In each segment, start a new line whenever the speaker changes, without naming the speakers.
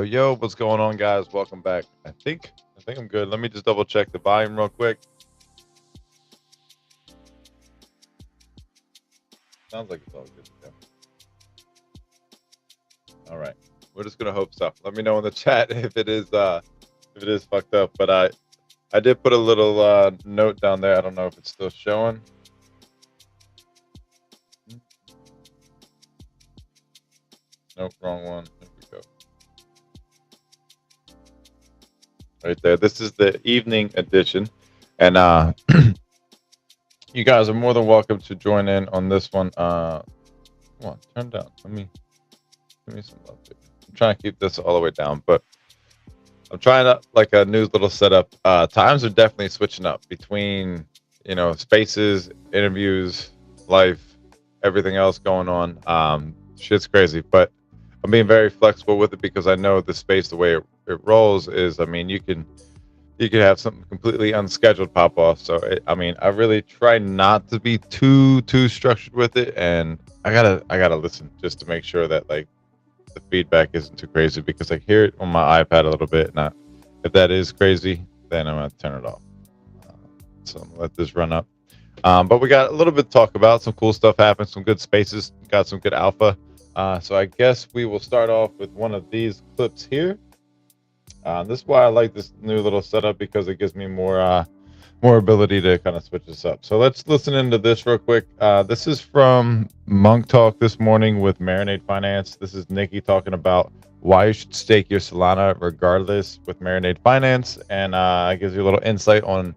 Yo, what's going on, guys? Welcome back. I think I'm good. Let me just double check the volume real quick. Sounds like it's all good. Yeah. All right. We're just gonna hope so. Let me know in the chat if it is fucked up. But I did put a little note down there. I don't know if it's still showing. Nope, wrong one. There we go. Right there. This is the evening edition. And you guys are more than welcome to join in on this one. Come on, turn down. Give me some love here. I'm trying to keep this all the way down, but I'm trying to like a new little setup. Times are definitely switching up between, spaces, interviews, life, everything else going on. Shit's crazy, but I'm being very flexible with it because I know the space, the way it rolls is, you can have something completely unscheduled pop off. So I really try not to be too structured with it, and I gotta listen just to make sure that like the feedback isn't too crazy, because I hear it on my iPad a little bit. And if that is crazy, then I'm gonna turn it off. So I'm gonna let this run up. But we got a little bit to talk about. Some cool stuff happened. Some good spaces. Got some good alpha. So I guess we will start off with one of these clips here. This is why I like this new little setup, because it gives me more ability to kind of switch this up. So let's listen into this real quick. This is from Monk Talk this morning with Marinade Finance. This is Nikki talking about why you should stake your Solana regardless with Marinade Finance, and it gives you a little insight on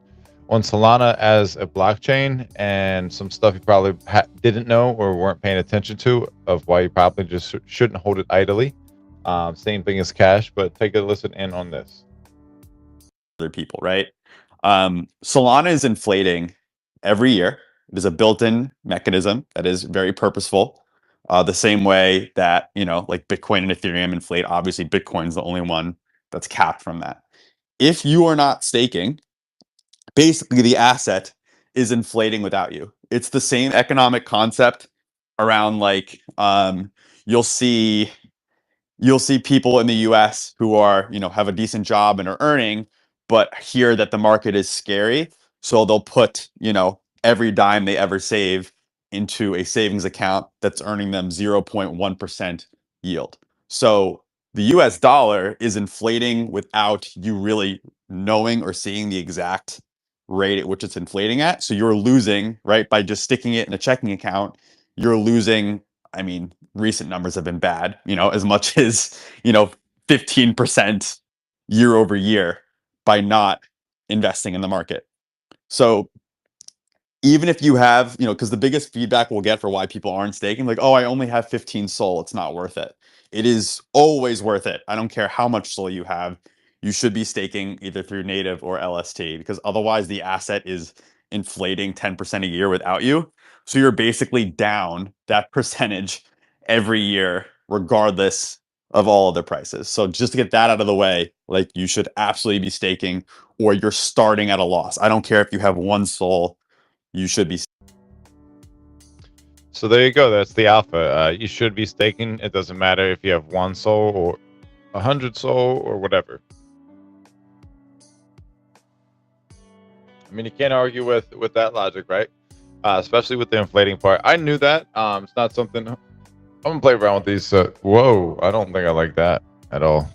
Solana as a blockchain and some stuff you probably didn't know or weren't paying attention to, of why you probably just shouldn't hold it idly. Same thing as cash, but take a listen in on this.
Other people, right? Solana is inflating every year. It is a built-in mechanism that is very purposeful. The same way that, like Bitcoin and Ethereum inflate. Obviously, Bitcoin's the only one that's capped from that. If you are not staking, basically the asset is inflating without you. It's the same economic concept around like you'll see people in the US who are, have a decent job and are earning, but hear that the market is scary. So they'll put, every dime they ever save into a savings account that's earning them 0.1% yield. So the US dollar is inflating without you really knowing or seeing the exact rate at which it's inflating at. So you're losing, right? By just sticking it in a checking account, you're losing. Recent numbers have been bad, as much as, 15% year over year by not investing in the market. So even if you have, because the biggest feedback we'll get for why people aren't staking, like, oh, I only have 15 SOL, it's not worth it. It is always worth it. I don't care how much SOL you have. You should be staking either through native or LST, because otherwise the asset is inflating 10% a year without you. So you're basically down that percentage every year, regardless of all other prices. So just to get that out of the way, like, you should absolutely be staking, or you're starting at a loss. I don't care if you have one SOL, you should be.
So there you go. That's the alpha. You should be staking. It doesn't matter if you have 1 SOL or 100 SOL or whatever. You can't argue with that logic, right? Especially with the inflating part. I knew that. It's not something. I'm gonna play around with these. Whoa, I don't think I like that at all.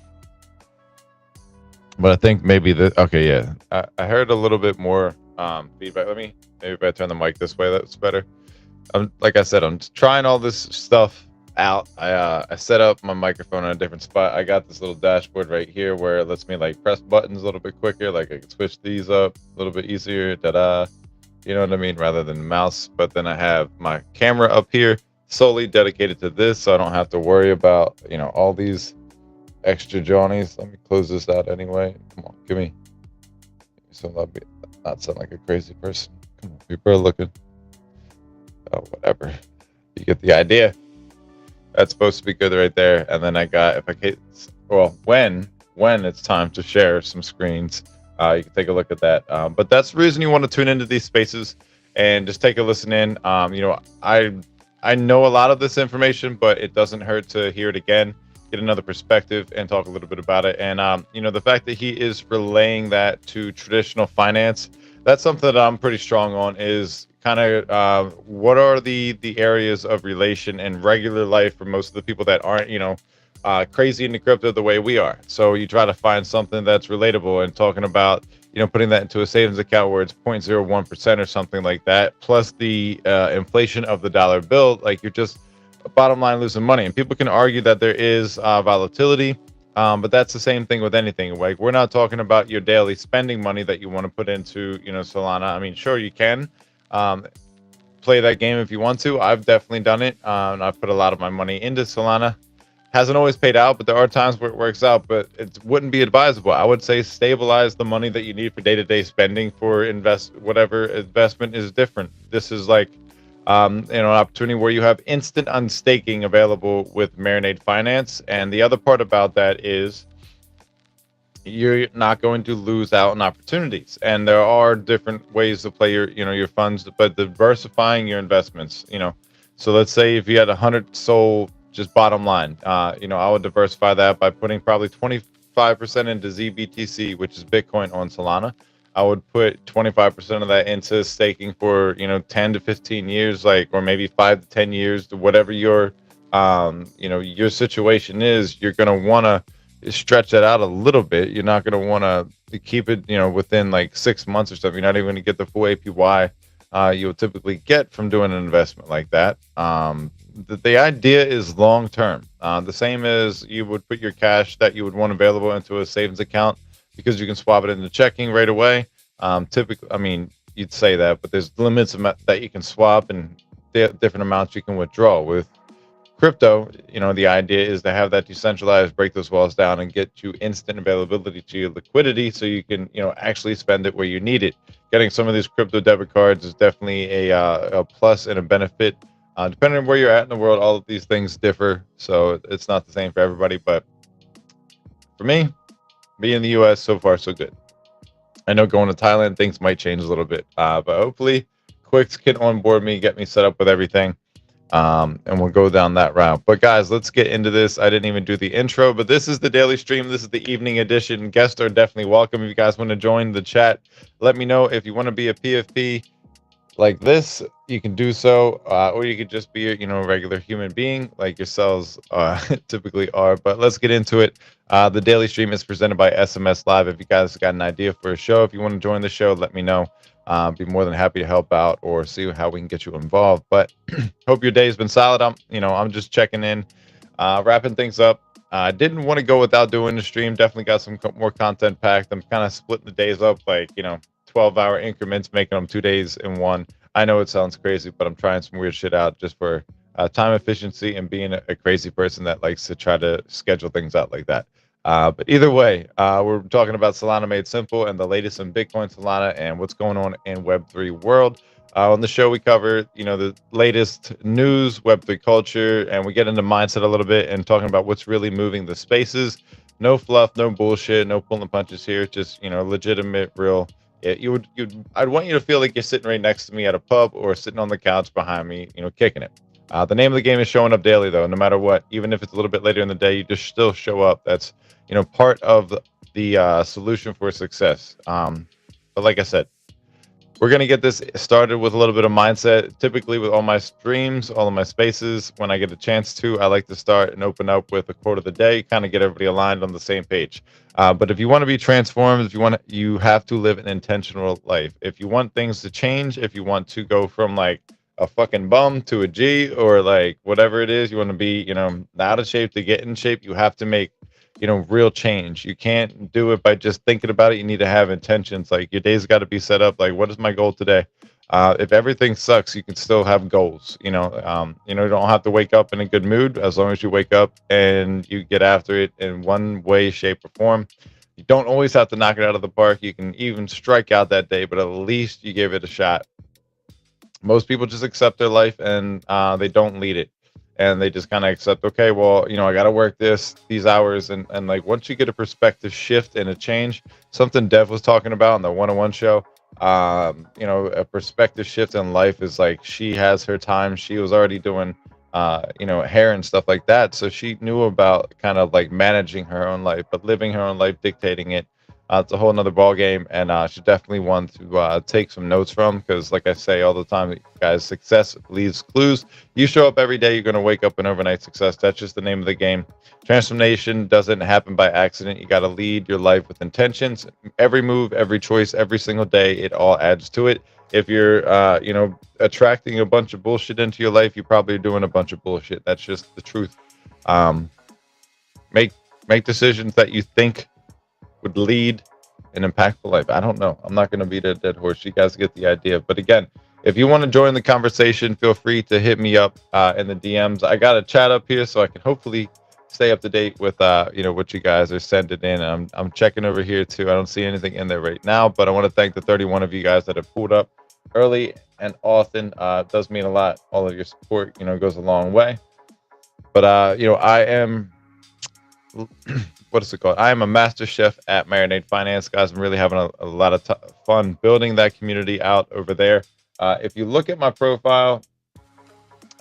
But I think maybe okay, yeah. I heard a little bit more feedback. Maybe if I turn the mic this way, that's better. Like I said, I'm trying all this stuff out. I set up my microphone in a different spot. I got this little dashboard right here where it lets me like press buttons a little bit quicker. Like I can switch these up a little bit easier. You know what I mean? Rather than mouse. But then I have my camera up here solely dedicated to this, so I don't have to worry about all these extra johnnies. Let me close this out anyway. Come on, give me some love. Not sound like a crazy person. Come on, people are looking. Oh, whatever. You get the idea. That's supposed to be good right there. And then I got, when it's time to share some screens, you can take a look at that. But that's the reason you want to tune into these spaces and just take a listen in. I know a lot of this information, but it doesn't hurt to hear it again. get another perspective and talk a little bit about it. And the fact that he is relaying that to traditional finance, that's something that I'm pretty strong on. Is kind of what are the areas of relation in regular life for most of the people that aren't crazy into crypto the way we are. So you try to find something that's relatable, and talking about putting that into a savings account where it's 0.01% or something like that, plus the inflation of the dollar bill, like you're just bottom line losing money. And people can argue that there is volatility, but that's the same thing with anything. Like, we're not talking about your daily spending money that you want to put into Solana. I mean, sure, you can play that game if you want to. I've definitely done it, and I've put a lot of my money into Solana. Hasn't always paid out, but there are times where it works out. But it wouldn't be advisable. I would say stabilize the money that you need for day-to-day spending. For whatever investment is different. This is like an opportunity where you have instant unstaking available with Marinade Finance. And the other part about that is you're not going to lose out on opportunities. And there are different ways to play your funds, but diversifying your investments. So let's say if you had 100 SOL, just bottom line, I would diversify that by putting probably 25% into ZBTC, which is Bitcoin on Solana. I would put 25% of that into staking for 10 to 15 years, or maybe 5 to 10 years, to whatever your your situation is. You're gonna want to stretch that out a little bit. You're not gonna want to keep it within like 6 months or something. You're not even gonna get the full APY you'll typically get from doing an investment like that. The idea is long term. The same as you would put your cash that you would want available into a savings account, because you can swap it into checking right away. Typically, I mean, you'd say that, but there's limits that you can swap, and different amounts you can withdraw. With crypto, the idea is to have that decentralized, break those walls down, and get you instant availability to your liquidity, so you can actually spend it where you need it. Getting some of these crypto debit cards is definitely a plus and a benefit. Depending on where you're at in the world, all of these things differ, so it's not the same for everybody. But for me, being in the U.S., so far so good. I know going to Thailand, things might change a little bit, but hopefully Quicks can onboard me, get me set up with everything, and we'll go down that route. But guys, let's get into this. I didn't even do the intro, but this is the daily stream. This is the evening edition. Guests are definitely welcome. If you guys want to join the chat, let me know. If you want to be a PFP like this, you can do so, or you could just be a regular human being like yourselves typically are. But let's get into it. The daily stream is presented by SMS Live. If you guys got an idea for a show, if you want to join the show, let me know. Be more than happy to help out or see how we can get you involved. But hope your day has been solid. I'm just checking in, wrapping things up. I didn't want to go without doing the stream. Definitely got some more content packed. I'm kind of splitting the days up, 12-hour increments, making them 2 days in one. I know it sounds crazy, but I'm trying some weird shit out just for time efficiency, and being a crazy person that likes to try to schedule things out like that. But either way, we're talking about Solana Made Simple and the latest in Bitcoin, Solana, and what's going on in Web3 world. On the show, we cover the latest news, Web3 culture, and we get into mindset a little bit and talking about what's really moving the spaces. No fluff, no bullshit, no pulling punches here. Just legitimate, real. I'd want you to feel like you're sitting right next to me at a pub, or sitting on the couch behind me, kicking it. The name of the game is showing up daily, though. No matter what, even if it's a little bit later in the day, you just still show up. That's part of the solution for success. But like I said, we're gonna get this started with a little bit of mindset. Typically, with all my streams, all of my spaces, when I get a chance to, I like to start and open up with a quote of the day, kind of get everybody aligned on the same page. But if you want to be transformed, you have to live an intentional life. If you want things to change, if you want to go from like a fucking bum to a G, or like whatever it is, you want to be, out of shape to get in shape, you have to make real change. You can't do it by just thinking about it. You need to have intentions. Like, your day's got to be set up. Like, what is my goal today? If everything sucks, you can still have goals. You don't have to wake up in a good mood, as long as you wake up and you get after it in one way, shape, or form. You don't always have to knock it out of the park. You can even strike out that day, but at least you gave it a shot. Most people just accept their life, and they don't lead it. And they just kind of accept, okay, well, I got to work these hours. And like, once you get a perspective shift and a change, something Dev was talking about on the 101 show, a perspective shift in life is like, she has her time. She was already doing hair and stuff like that. So she knew about kind of like managing her own life, but living her own life, dictating it. It's a whole nother ball game, and she's definitely one to take some notes from, because, like I say all the time, guys, success leaves clues. You show up every day, you're going to wake up an overnight success. That's just the name of the game. Transformation doesn't happen by accident. You got to lead your life with intentions. Every move, every choice, every single day, it all adds to it. If you're, attracting a bunch of bullshit into your life, you probably are doing a bunch of bullshit. That's just the truth. Um, make decisions that you think would lead an impactful life. I don't know. I'm not going to beat a dead horse. You guys get the idea. But again, if you want to join the conversation, feel free to hit me up in the DMs. I got a chat up here, so I can hopefully stay up to date with what you guys are sending in. I'm checking over here too. I don't see anything in there right now, but I want to thank the 31 of you guys that have pulled up early and often. It does mean a lot. All of your support, goes a long way. But I am what is it called? I am a master chef at Marinade Finance, guys. I'm really having a lot of fun building that community out over there. If you look at my profile,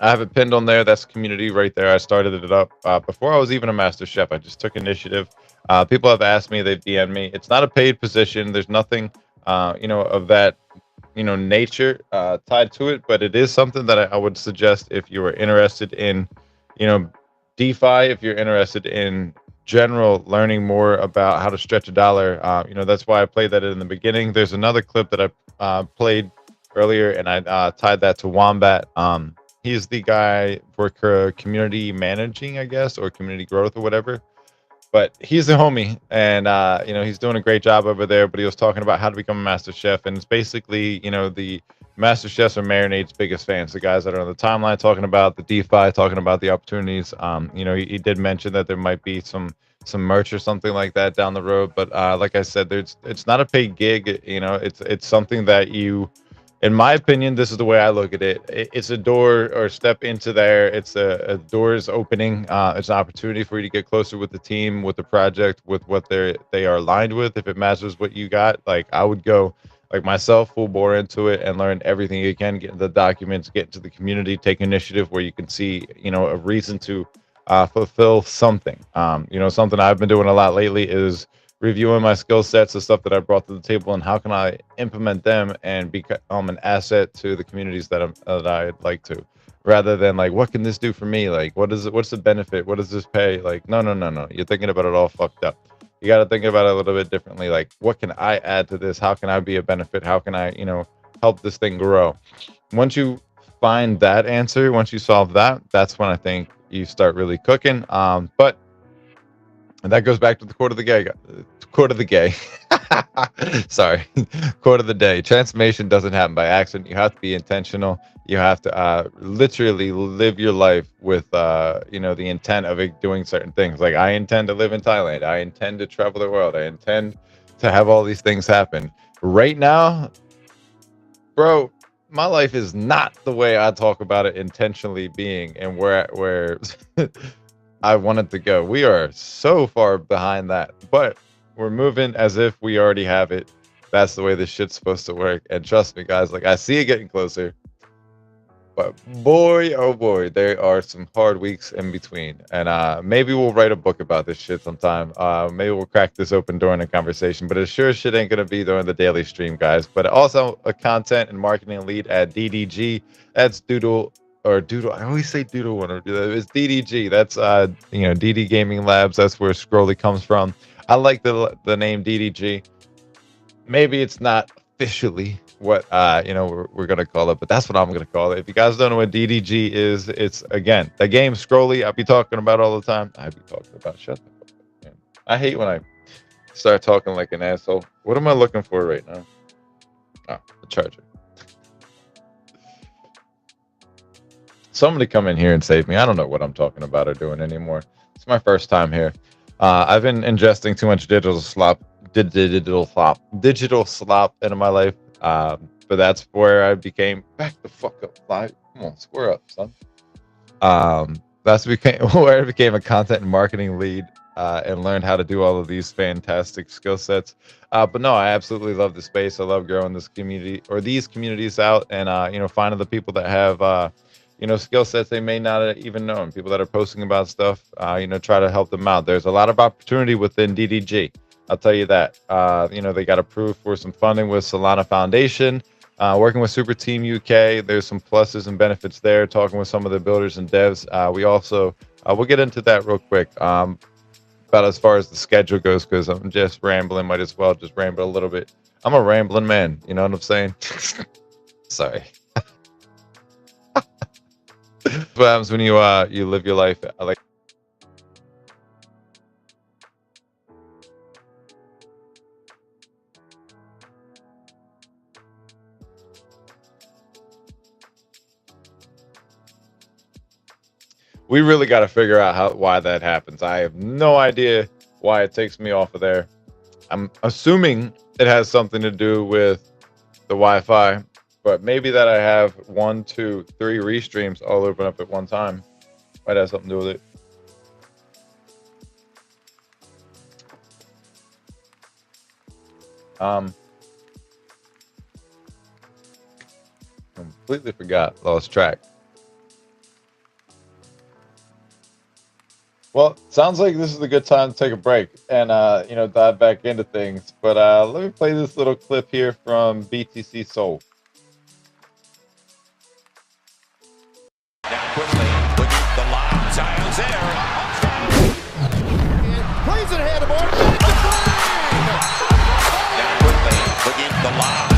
I have it pinned on there. That's community right there. I started it up before I was even a master chef. I just took initiative. People have asked me, they've DM'd me. It's not a paid position. There's nothing, of that, nature tied to it. But it is something that I would suggest if you are interested in, DeFi, if you're interested in general learning more about how to stretch a dollar. That's why I played that in the beginning. There's another clip that I played earlier, and I tied that to Wombat. He's the guy for community managing, I guess, or community growth or whatever. But he's the homie, and he's doing a great job over there. But he was talking about how to become a master chef, and it's basically, the master chefs are Marinade's biggest fans. The guys that are on the timeline talking about the DeFi, talking about the opportunities. He did mention that there might be some merch or something like that down the road. But like I said, it's not a paid gig. It's something that you. In my opinion, this is the way I look at it. It's a door or step into there. It's a doors opening. It's an opportunity for you to get closer with the team, with the project, with what they are aligned with. If it matches what you got, like I would go, like myself, full bore into it and learn everything you can. Get the documents, get into the community, take initiative where you can see, a reason to fulfill something. Something I've been doing a lot lately is reviewing my skill sets, the stuff that I brought to the table, and how can I implement them and become an asset to the communities that I'd like to, rather than like, what can this do for me? Like, what's the benefit? What does this pay? Like, no. You're thinking about it all fucked up. You got to think about it a little bit differently. Like, what can I add to this? How can I be a benefit? How can I, help this thing grow? Once you find that answer, once you solve that, that's when I think you start really cooking. But and that goes back to the quote of the day. Sorry, quote of the day. Transformation doesn't happen by accident. You have to be intentional. You have to literally live your life with the intent of doing certain things. Like, I intend to live in Thailand. I intend to travel the world. I intend to have all these things happen. Right now, bro, my life is not the way I talk about it intentionally being, and where I wanted to go. We are so far behind that, but we're moving as if we already have it. That's the way this shit's supposed to work. And trust me, guys, like, I see it getting closer, but boy, oh boy, there are some hard weeks in between. And maybe we'll write a book about this shit sometime. Maybe we'll crack this open during a conversation, but it sure shit ain't gonna be during the daily stream, guys. But also a content and marketing lead at DDG. That's Doodle. I always say Doodle when I do that. It's DDG. That's DD Gaming Labs. That's where Scrolly comes from. I like the name DDG. Maybe it's not officially what we're gonna call it, but that's what I'm gonna call it. If you guys don't know what DDG is, it's, again, the game Scrolly I be talking about all the time. I be talking about, shut the fuck up, man. I hate when I start talking like an asshole. What am I looking for right now? Oh, the charger. Somebody come in here and save me. I don't know what I'm talking about or doing anymore. It's my first time here. I've been ingesting too much digital slop into my life. But that's where I became, back the fuck up, live. Come on, square up, son. That's where I became a content and marketing lead, and learned how to do all of these fantastic skill sets. But no, I absolutely love the space. I love growing this community, or these communities, out, and finding the people that have skill sets they may not even know, and people that are posting about stuff, try to help them out. There's a lot of opportunity within DDG. I'll tell you that. They got approved for some funding with Solana Foundation, working with Super Team UK. There's some pluses and benefits there. Talking with some of the builders and devs. We also we'll get into that real quick. About as far as the schedule goes, because I'm just rambling. Might as well just ramble a little bit. I'm a rambling man. You know what I'm saying? Sorry. What happens when you live your life like. We really got to figure out why that happens. I have no idea why it takes me off of there. I'm assuming it has something to do with the Wi-Fi, but maybe that I have 1, 2, 3 restreams all open up at one time might have something to do with it. Completely forgot, lost track. Well, sounds like this is a good time to take a break and dive back into things. But let me play this little clip here from BTC Soul.
Now quickly, with the lob, Zions there. Plays it ahead of Mark. Now quickly, with the lob.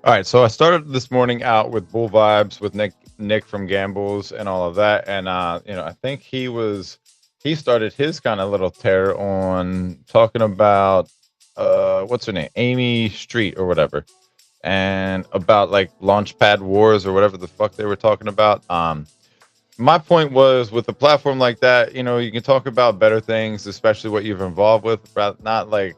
All right, so I started this morning out with Bull Vibes with Nick from Gambles and all of that, and I think he started his kind of little tear on talking about what's her name, Amy Street or whatever, and about like Launchpad Wars or whatever the fuck they were talking about. My point was, with a platform like that, you can talk about better things, especially what you've involved with, but not like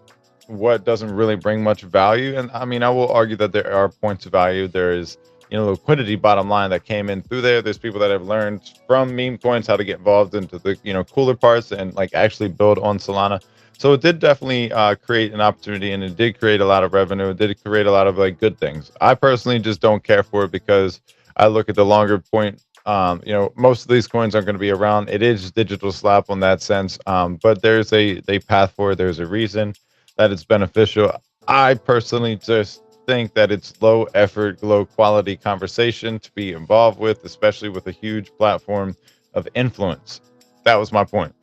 what doesn't really bring much value. And I mean, I will argue that there are points of value. There is, liquidity, bottom line, that came in through there. There's people that have learned from meme coins how to get involved into the, cooler parts and like actually build on Solana. So it did definitely create an opportunity, and it did create a lot of revenue. It did create a lot of like good things. I personally just don't care for it because I look at the longer point. Most of these coins aren't going to be around. It is digital slap on that sense. But there's a path for it. There's a reason that it's beneficial. I personally just think that it's low effort, low quality conversation to be involved with, especially with a huge platform of influence. That was my point.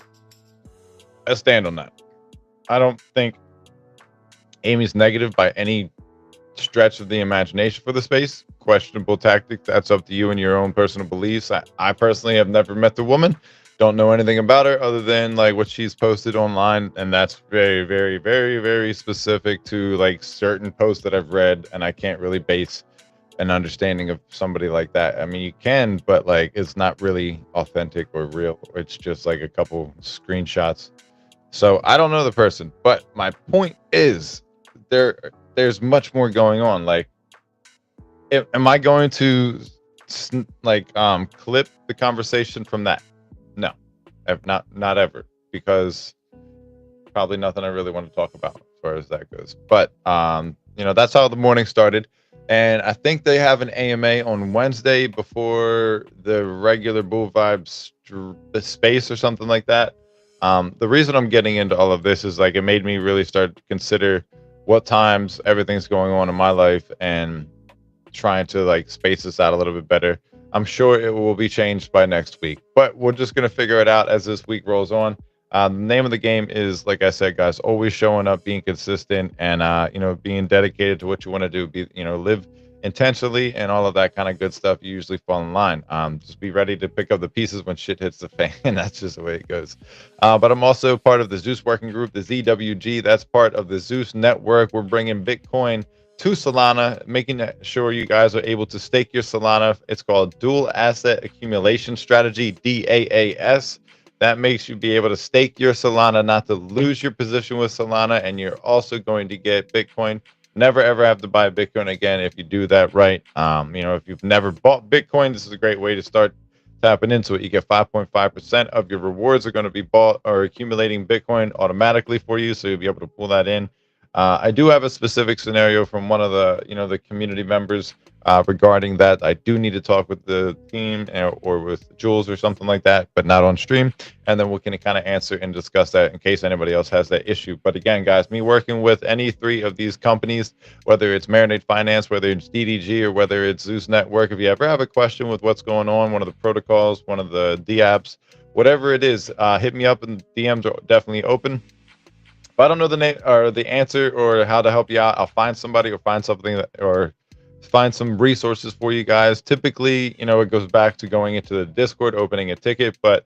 I stand on that. I don't think Amy's negative by any stretch of the imagination for the space. Questionable tactic. That's up to you and your own personal beliefs. I personally have never met the woman. Don't know anything about her other than like what she's posted online, and that's very, very, very, very specific to like certain posts that I've read, and I can't really base an understanding of somebody like that. I mean, you can, but like it's not really authentic or real. It's just like a couple screenshots. So I don't know the person, but my point is there's much more going on. Like, am I going to clip the conversation from that? No, not ever, because probably nothing I really want to talk about as far as that goes. But that's how the morning started, and I think they have an AMA on Wednesday before the regular Bull Vibes space or something like that. The reason I'm getting into all of this is like it made me really start to consider what times everything's going on in my life and trying to like space this out a little bit better. I'm sure it will be changed by next week, but we're just going to figure it out as this week rolls on. The name of the game is, like I said, guys, always showing up, being consistent, and being dedicated to what you want to do. Live intentionally and all of that kind of good stuff. You usually fall in line. Just be ready to pick up the pieces when shit hits the fan. And that's just the way it goes. But I'm also part of the Zeus working group, the ZWG. That's part of the Zeus network. We're bringing Bitcoin to Solana, making sure you guys are able to stake your Solana. It's called Dual Asset Accumulation Strategy, DAAS. That makes you be able to stake your Solana, not to lose your position with Solana, and you're also going to get Bitcoin. Never ever have to buy Bitcoin again if you do that right. If you've never bought Bitcoin, this is a great way to start tapping into it. You get 5.5% of your rewards are going to be bought or accumulating Bitcoin automatically for you, so you'll be able to pull that in. I do have a specific scenario from one of the community members regarding that. I do need to talk with the team or with Jules or something like that, but not on stream. And then we can kind of answer and discuss that in case anybody else has that issue. But again, guys, me working with any three of these companies, whether it's Marinade Finance, whether it's DDG, or whether it's Zeus Network, if you ever have a question with what's going on, one of the protocols, one of the DApps, whatever it is, hit me up, and DMs are definitely open. If I don't know the name or the answer or how to help you out, I'll find somebody or find something or find some resources for you guys. Typically, it goes back to going into the Discord, opening a ticket. But,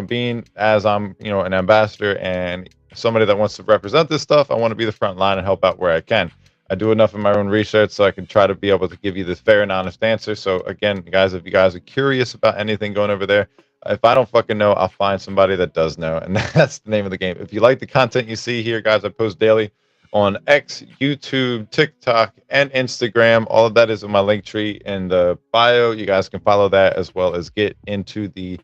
being as I'm, an ambassador and somebody that wants to represent this stuff, I want to be the front line and help out where I can. I do enough of my own research so I can try to be able to give you this fair and honest answer. So again, guys, if you guys are curious about anything going over there, if I don't fucking know, I'll find somebody that does know. And that's the name of the game. If you like the content you see here, guys, I post daily on X, YouTube, TikTok, and Instagram. All of that is in my link tree in the bio. You guys can follow that as well as get into the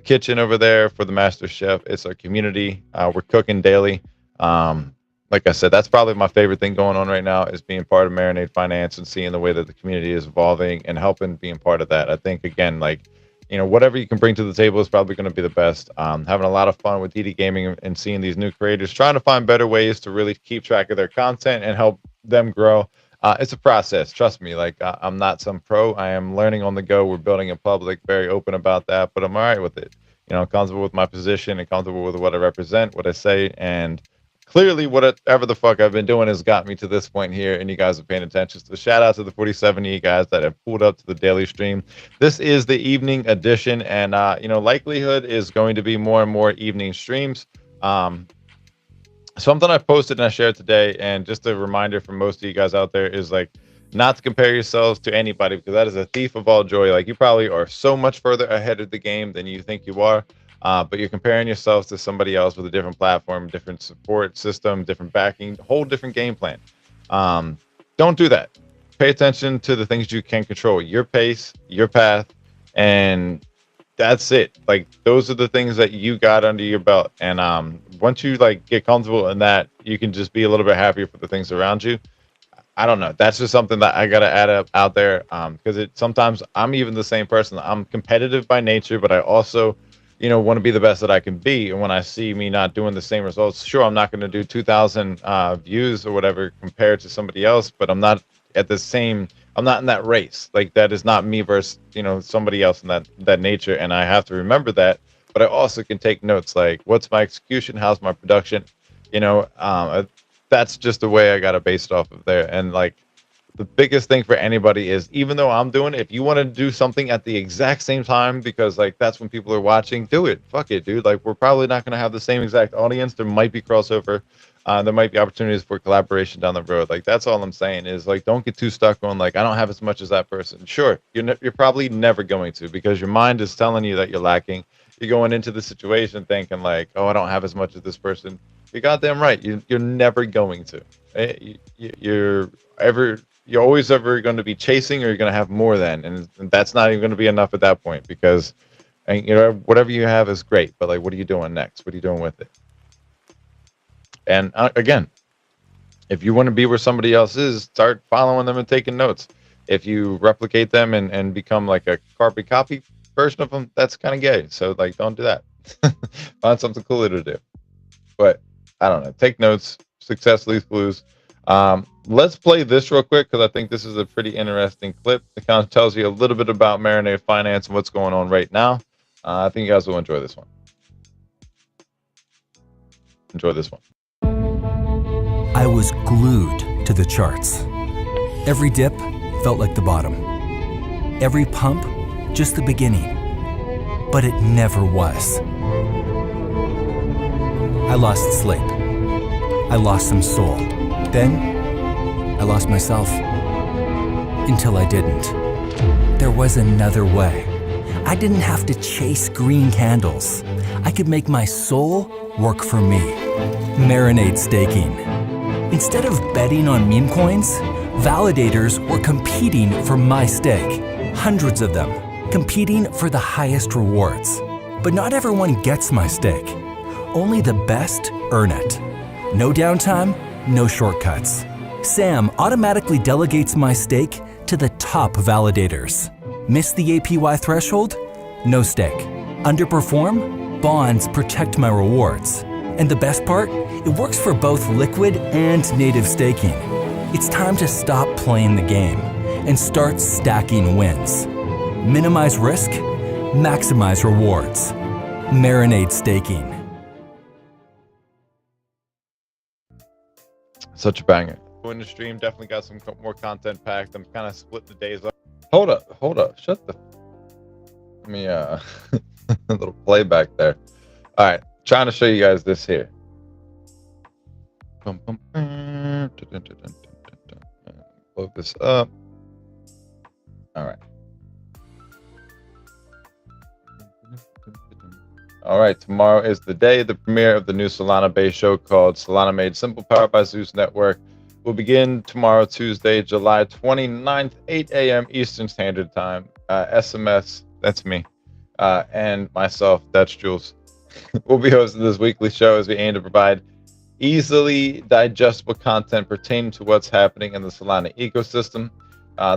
kitchen over there for the Master Chef. It's our community. We're cooking daily. Like I said, that's probably my favorite thing going on right now is being part of Marinade Finance and seeing the way that the community is evolving and helping being part of that. I think, again, whatever you can bring to the table is probably going to be the best. Having a lot of fun with DD Gaming and seeing these new creators, trying to find better ways to really keep track of their content and help them grow. It's a process. Trust me. I'm not some pro. I am learning on the go. We're building a public, very open about that, but I'm all right with it. I'm comfortable with my position and comfortable with what I represent, what I say, and clearly whatever the fuck I've been doing has got me to this point here, and you guys are paying attention. So shout out to the 47E guys that have pulled up to the daily stream. This is the evening edition, and likelihood is going to be more and more evening streams. Something I posted and I shared today, and just a reminder for most of you guys out there, is not to compare yourselves to anybody, because that is a thief of all joy. You probably are so much further ahead of the game than you think you are. But you're comparing yourselves to somebody else with a different platform, different support system, different backing, whole different game plan. Don't do that. Pay attention to the things you can control, your pace, your path, and that's it. Those are the things that you got under your belt. And once you get comfortable in that, you can just be a little bit happier for the things around you. I don't know. That's just something that I got to add out there, because sometimes I'm even the same person. I'm competitive by nature, but I also want to be the best that I can be. And when I see me not doing the same results, sure, I'm not going to do 2,000 views or whatever compared to somebody else, but I'm not I'm not in that race. That is not me versus, somebody else in that nature. And I have to remember that, but I also can take notes, what's my execution? How's my production? That's just the way I got to base it off of there. And the biggest thing for anybody is, even though I'm doing it, if you want to do something at the exact same time, because that's when people are watching, do it. Fuck it, dude. We're probably not going to have the same exact audience. There might be crossover. There might be opportunities for collaboration down the road. That's all I'm saying is don't get too stuck on I don't have as much as that person. Sure, you're probably never going to, because your mind is telling you that you're lacking. You're going into the situation thinking oh, I don't have as much as this person. You're goddamn right. You're never going to. You're always ever going to be chasing, or you're going to have more than, and that's not even going to be enough at that point, because whatever you have is great, but what are you doing next? What are you doing with it? And again, if you want to be where somebody else is, start following them and taking notes. If you replicate them and become a carbon copy version of them, that's kind of gay. So don't do that. Find something cooler to do. But I don't know. Take notes. Success leaves clues. Let's play this real quick, because I think this is a pretty interesting clip. It kind of tells you a little bit about Marinade Finance and what's going on right now. I think you guys will enjoy this one. Enjoy this one.
I was glued to the charts. Every dip felt like the bottom. Every pump, just the beginning. But it never was. I lost sleep. I lost some soul. Then I lost myself. Until I didn't. There was another way. I didn't have to chase green candles. I could make my soul work for me. Marinade staking. Instead of betting on meme coins, validators were competing for my stake. Hundreds of them, competing for the highest rewards. But not everyone gets my stake. Only the best earn it. No downtime, no shortcuts. Sam automatically delegates my stake to the top validators. Miss the APY threshold? No stake. Underperform? Bonds protect my rewards. And the best part? It works for both liquid and native staking. It's time to stop playing the game and start stacking wins. Minimize risk, maximize rewards. Marinade staking.
Such a banger. In the stream, definitely got some more content packed. I'm kind of split the days up. Hold up. Shut the. Let me a little playback there. All right, trying to show you guys this here. Load this up. All right. All right, tomorrow is the day, the premiere of the new Solana-based show called Solana Made Simple, powered by Zeus Network. Will begin tomorrow, Tuesday, July 29th, 8 a.m. Eastern Standard Time. SMS, that's me, and myself, that's Jules. We'll be hosting this weekly show as we aim to provide easily digestible content pertaining to what's happening in the Solana ecosystem.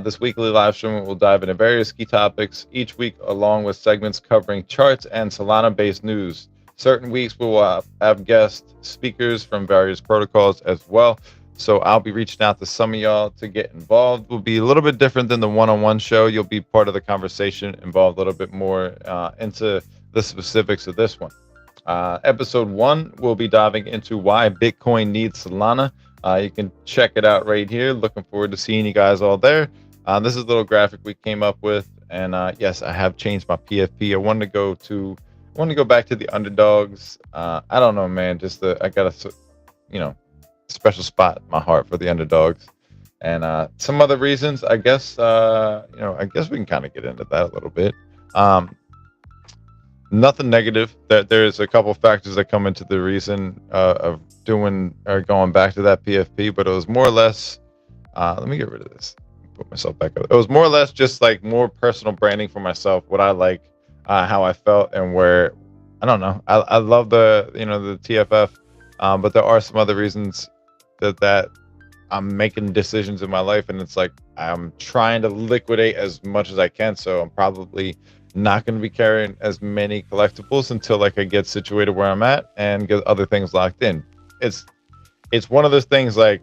This weekly live stream will dive into various key topics each week, along with segments covering charts and Solana-based news. Certain weeks we will have guest speakers from various protocols as well. So I'll be reaching out to some of y'all to get involved. Will be a little bit different than the one-on-one show. You'll be part of the conversation, involved a little bit more into the specifics of this one. Episode 1, we'll be diving into why Bitcoin needs Solana. You can check it out right here. Looking forward to seeing you guys all there. This is a little graphic we came up with, and yes, I have changed my PFP. I wanted to go back to the underdogs. I don't know, man. I got a special spot in my heart for the underdogs, and some other reasons. I guess I guess we can kind of get into that a little bit. Nothing negative. That there's a couple factors that come into the reason of doing or going back to that PFP, but it was more or less. Let me get rid of this. Put myself back up. It was more or less just like more personal branding for myself. What I like, how I felt, and where. I don't know. I love the the TFF, but there are some other reasons that I'm making decisions in my life, and it's like I'm trying to liquidate as much as I can. So I'm probably not going to be carrying as many collectibles until like I get situated where I'm at and get other things locked in. It's one of those things like,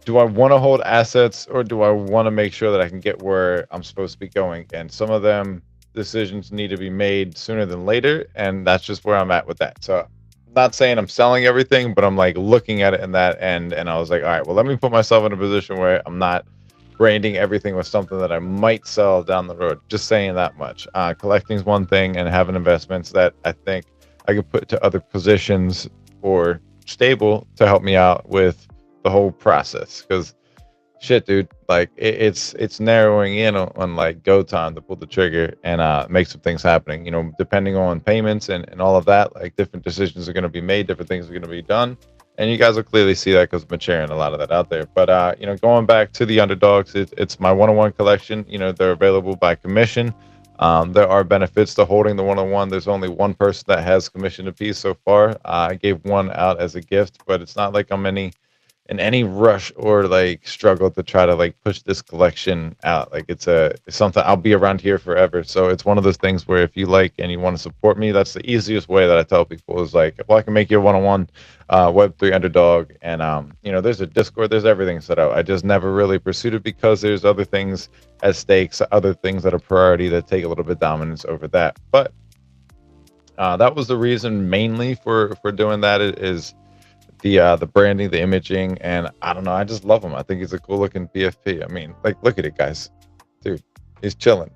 do I want to hold assets, or do I want to make sure that I can get where I'm supposed to be going? And some of them decisions need to be made sooner than later, and that's just where I'm at with that. So I'm not saying I'm selling everything, but I'm like looking at it in that end, and I was like, all right, well, let me put myself in a position where I'm not branding everything with something that I might sell down the road. Just saying that much. Collecting is one thing, and having investments that I think I could put to other positions or stable to help me out with the whole process. Because shit, dude, like it's narrowing in on like go time to pull the trigger and make some things happening. Depending on payments and all of that, like different decisions are going to be made, different things are going to be done. And you guys will clearly see that because I'm sharing a lot of that out there. But, going back to the underdogs, it's my one-on-one collection. They're available by commission. There are benefits to holding the one-on-one. There's only one person that has commissioned a piece so far. I gave one out as a gift, but it's not like I'm in any rush or like struggle to try to like push this collection out. Like it's something I'll be around here forever. So it's one of those things where if you like and you want to support me, that's the easiest way that I tell people is like, well, I can make you a one-on-one Web3 underdog, and there's a Discord, there's everything set out. I just never really pursued it because there's other things at stakes, other things that are priority that take a little bit dominance over that. But that was the reason mainly for doing that is the branding, the imaging, and I don't know, I just love him. I think he's a cool looking PFP. I mean, like, look at it, guys. Dude, he's chilling.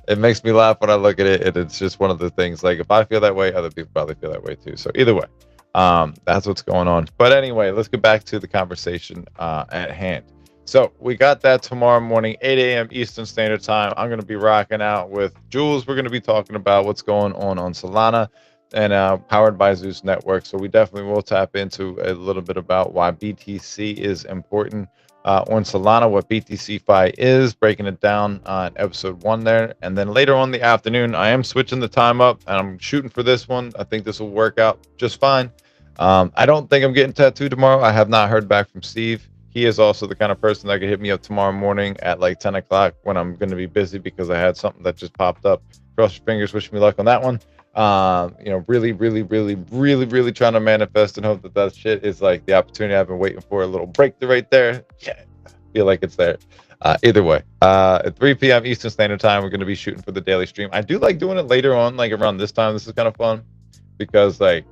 It makes me laugh when I look at it, and it's just one of the things, like, if I feel that way, other people probably feel that way too. So either way, That's what's going on. But anyway, let's get back to the conversation at hand. So we got that tomorrow morning, 8 a.m. Eastern Standard Time. I'm going to be rocking out with Jules. We're going to be talking about what's going on Solana and powered by Zeus Network. So we definitely will tap into a little bit about why BTC is important on Solana, what BTCFi is, breaking it down on episode 1 there. And then later on in the afternoon, I am switching the time up and I'm shooting for this one. I think this will work out just fine. I don't think I'm getting tattooed tomorrow. I have not heard back from Steve. He is also the kind of person that could hit me up tomorrow morning at like 10 o'clock when I'm going to be busy because I had something that just popped up. Cross your fingers, wish me luck on that one. Really trying to manifest and hope that shit is like the opportunity I've been waiting for. A little breakthrough right there. Yeah, I feel like it's there. Either way, at 3 p.m. Eastern Standard Time, we're going to be shooting for the daily stream. I do like doing it later on, like around this time. This is kind of fun because, like,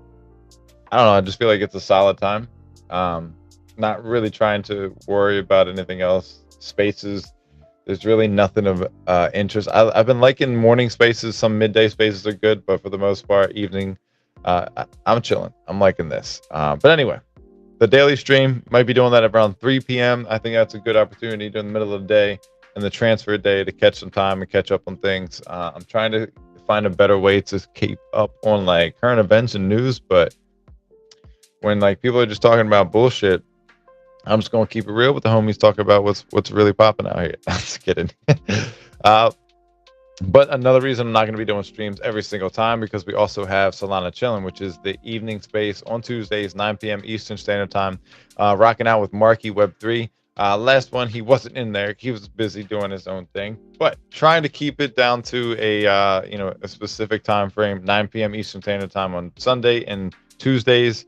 I don't know, I just feel like it's a solid time. Not really trying to worry about anything else. Spaces, there's really nothing of interest. I've been liking morning spaces. Some midday spaces are good, but for the most part, evening, I'm chilling. I'm liking this. But anyway, the daily stream might be doing that around 3 p.m. I think that's a good opportunity during the middle of the day and the transfer day to catch some time and catch up on things. I'm trying to find a better way to keep up on like current events and news, but when like people are just talking about bullshit, I'm just gonna keep it real with the homies, talk about what's really popping out here. Just kidding. But another reason I'm not gonna be doing streams every single time because we also have Solana Chillin', which is the evening space on Tuesdays, 9 p.m. Eastern Standard Time, rocking out with Marky Web3. Last one, he wasn't in there. He was busy doing his own thing, but trying to keep it down to a specific time frame, 9 p.m. Eastern Standard Time on Sunday and Tuesdays.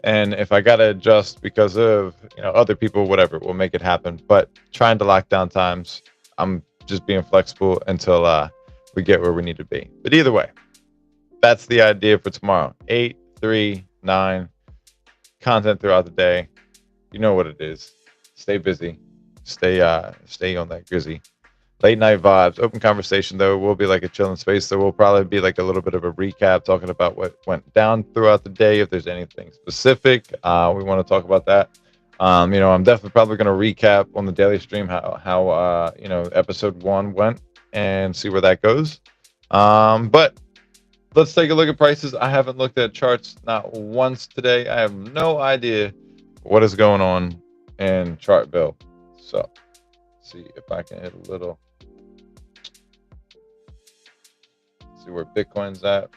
And if I gotta adjust because of other people, whatever, we'll make it happen. But trying to lock down times, I'm just being flexible until we get where we need to be. But either way, that's the idea for tomorrow. 8, 3, 9, content throughout the day. You know what it is. Stay busy. Stay on that grizzy. Late night vibes, open conversation though. Will be like a chilling space. So we'll probably be like a little bit of a recap, talking about what went down throughout the day. If there's anything specific, we want to talk about that. I'm definitely probably going to recap on the daily stream how episode 1 went and see where that goes. But let's take a look at prices. I haven't looked at charts not once today. I have no idea what is going on in Chartville. So see if I can hit a little. See where Bitcoin's at.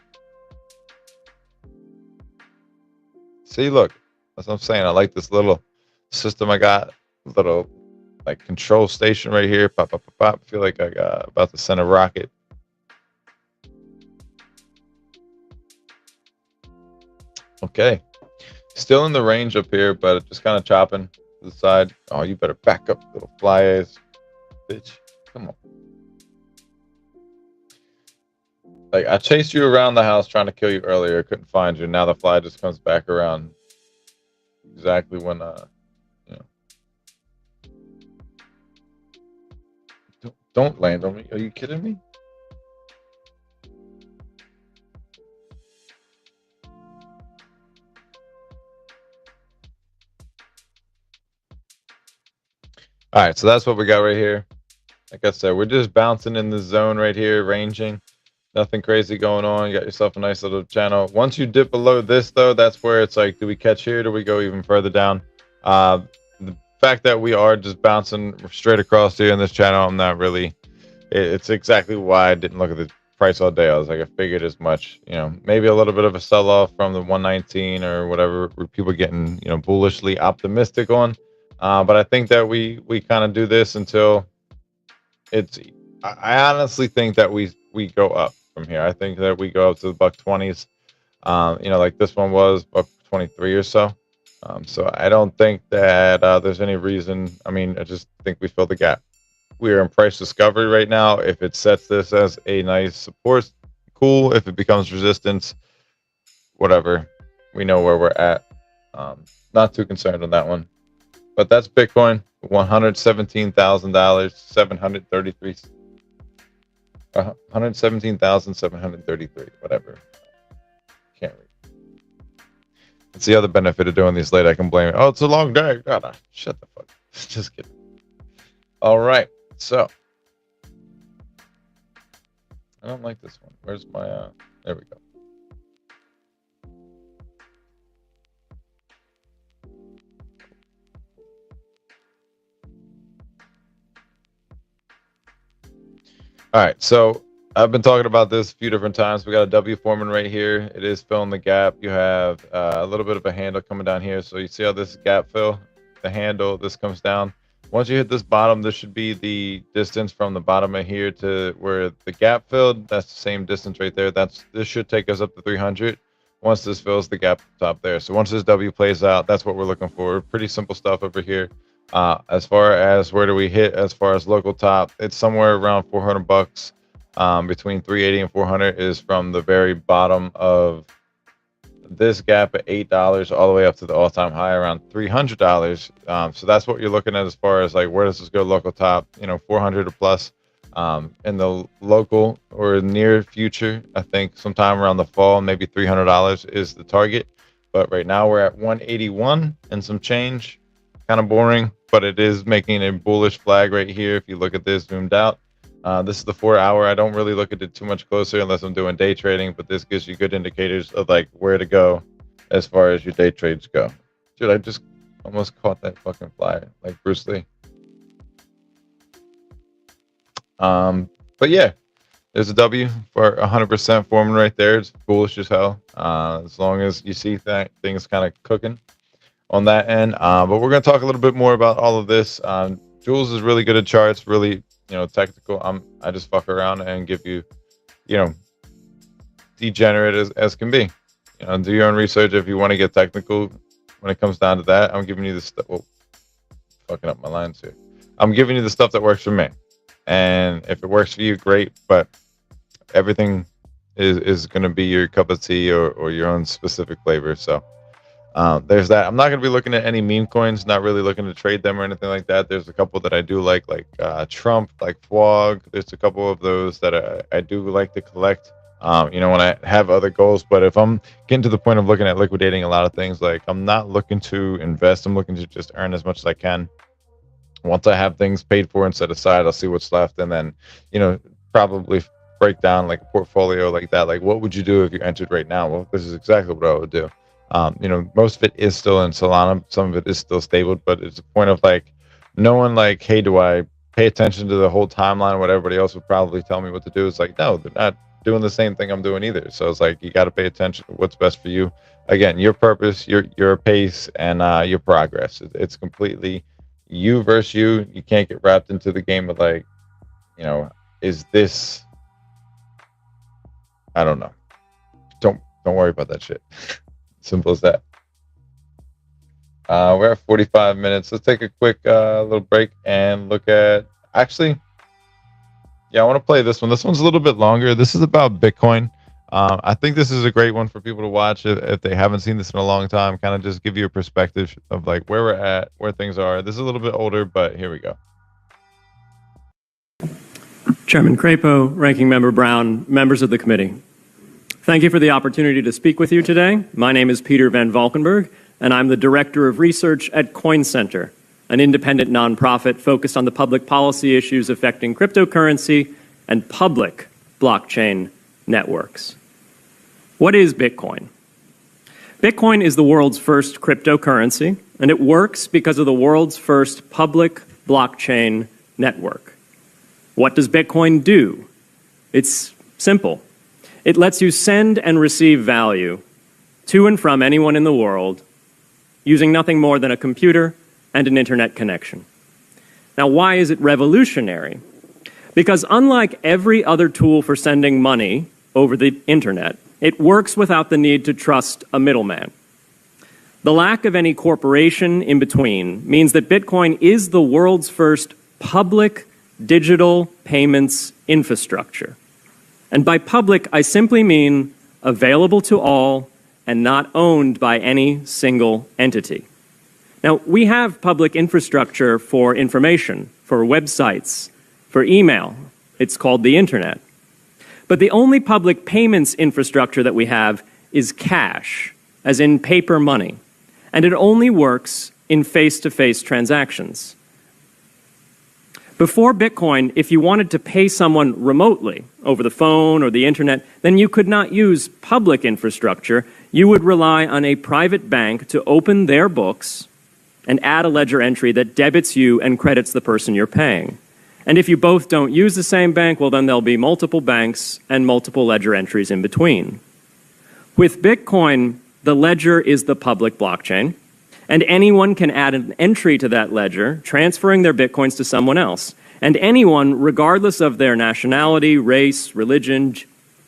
See, look, that's what I'm saying. I like this little system I got. Little like control station right here. Pop, pop, pop, pop. I feel like I got about to send a rocket. Okay. Still in the range up here, but just kind of chopping to the side. Oh, you better back up, little fly ass bitch. Come on. Like, I chased you around the house trying to kill you earlier. Couldn't find you. Now the fly just comes back around exactly when, Don't land on me. Are you kidding me? All right, so that's what we got right here. Like I said, we're just bouncing in the zone right here, ranging. Nothing crazy going on. You got yourself a nice little channel. Once you dip below this, though, that's where it's like, do we catch here? Do we go even further down? The fact that we are just bouncing straight across here in this channel, I'm not really. It's exactly why I didn't look at the price all day. I was like, I figured as much. Maybe a little bit of a sell-off from the 119 or whatever, where people getting bullishly optimistic on. But I think that we kind of do this until it's. I honestly think that we go up from here. I think that we go up to the $120s. Like this one was $123 or so. So I don't think that there's any reason. I mean, I just think we fill the gap. We are in price discovery right now. If it sets this as a nice support, cool. If it becomes resistance, whatever. We know where we're at. Not too concerned on that one. But that's Bitcoin, $117,000, 733. 117,733, whatever. Can't read. It's the other benefit of doing these late. I can blame it. Oh, it's a long day. God, shut the fuck. Just kidding. All right. So I don't like this one. Where's my there we go. All right, so I've been talking about this a few different times. We got a W forming right here. It is filling the gap. You have a little bit of a handle coming down here. So you see how this gap fill? The handle, this comes down. Once you hit this bottom, this should be the distance from the bottom of here to where the gap filled. That's the same distance right there. This should take us up to 300. Once this fills the gap top there. So once this W plays out, that's what we're looking for. Pretty simple stuff over here. As far as where do we hit as far as local top, it's somewhere around 400 bucks. Between 380 and 400 is from the very bottom of this gap at $8 all the way up to the all-time high around $300. So that's what you're looking at as far as like where does this go local top, 400 or plus. In the local or near future, I think sometime around the fall, maybe $300 is the target. But right now we're at 181 and some change. Kind of boring, but it is making a bullish flag right here. If you look at this zoomed out, this is the 4 hour. I don't really look at it too much closer unless I'm doing day trading, but this gives you good indicators of like where to go as far as your day trades go. Dude, I just almost caught that fucking flyer like Bruce Lee. But yeah, there's a W for 100% forming right there. It's bullish as hell. As long as you see that things kind of cooking on that end. But we're going to talk a little bit more about all of this. Jules is really good at charts, really, technical. I just fuck around and give you, degenerate as can be. Do your own research if you want to get technical. When it comes down to that, I'm giving you the stuff. Well, fucking up my lines here. I'm giving you the stuff that works for me. And if it works for you, great. But everything is going to be your cup of tea or your own specific flavor. So there's that. I'm not going to be looking at any meme coins, not really looking to trade them or anything like that. There's a couple that I do like Trump, like FWOG. There's a couple of those that I do like to collect, when I have other goals. But if I'm getting to the point of looking at liquidating a lot of things, like I'm not looking to invest. I'm looking to just earn as much as I can. Once I have things paid for and set aside, I'll see what's left. And then, probably break down like a portfolio like that. Like, what would you do if you entered right now? Well, this is exactly what I would do. Most of it is still in Solana. Some of it is still stable, but it's a point of like, knowing like, hey, do I pay attention to the whole timeline? What everybody else would probably tell me what to do. It's like, no, they're not doing the same thing I'm doing either. So it's like, you got to pay attention to what's best for you. Again, your purpose, your pace, and your progress. It's completely you versus you. You can't get wrapped into the game of like, is this, I don't know. Don't worry about that shit. Simple as that. We're at 45 minutes. Let's take a quick little break and look at, actually, I want to play this one. This one's a little bit longer. This is about Bitcoin. I think this is a great one for people to watch if they haven't seen this in a long time. Kind of just give you a perspective of like where we're at, where things are. This is a little bit older, but here we go.
Chairman Crapo, Ranking Member Brown, members of the committee. Thank you for the opportunity to speak with you today. My name is Peter Van Valkenburg, and I'm the Director of Research at Coin Center, an independent nonprofit focused on the public policy issues affecting cryptocurrency and public blockchain networks. What is Bitcoin? Bitcoin is the world's first cryptocurrency, and it works because of the world's first public blockchain network. What does Bitcoin do? It's simple. It lets you send and receive value to and from anyone in the world using nothing more than a computer and an internet connection. Now, why is it revolutionary? Because unlike every other tool for sending money over the internet, it works without the need to trust a middleman. The lack of any corporation in between means that Bitcoin is the world's first public digital payments infrastructure. And by public, I simply mean available to all and not owned by any single entity. Now, we have public infrastructure for information, for websites, for email. It's called the internet. But the only public payments infrastructure that we have is cash, as in paper money, and it only works in face-to-face transactions. Before Bitcoin, if you wanted to pay someone remotely over the phone or the internet, then you could not use public infrastructure. You would rely on a private bank to open their books and add a ledger entry that debits you and credits the person you're paying. And if you both don't use the same bank, well, then there'll be multiple banks and multiple ledger entries in between. With Bitcoin, the ledger is the public blockchain, and anyone can add an entry to that ledger, transferring their Bitcoins to someone else. And anyone, regardless of their nationality, race, religion,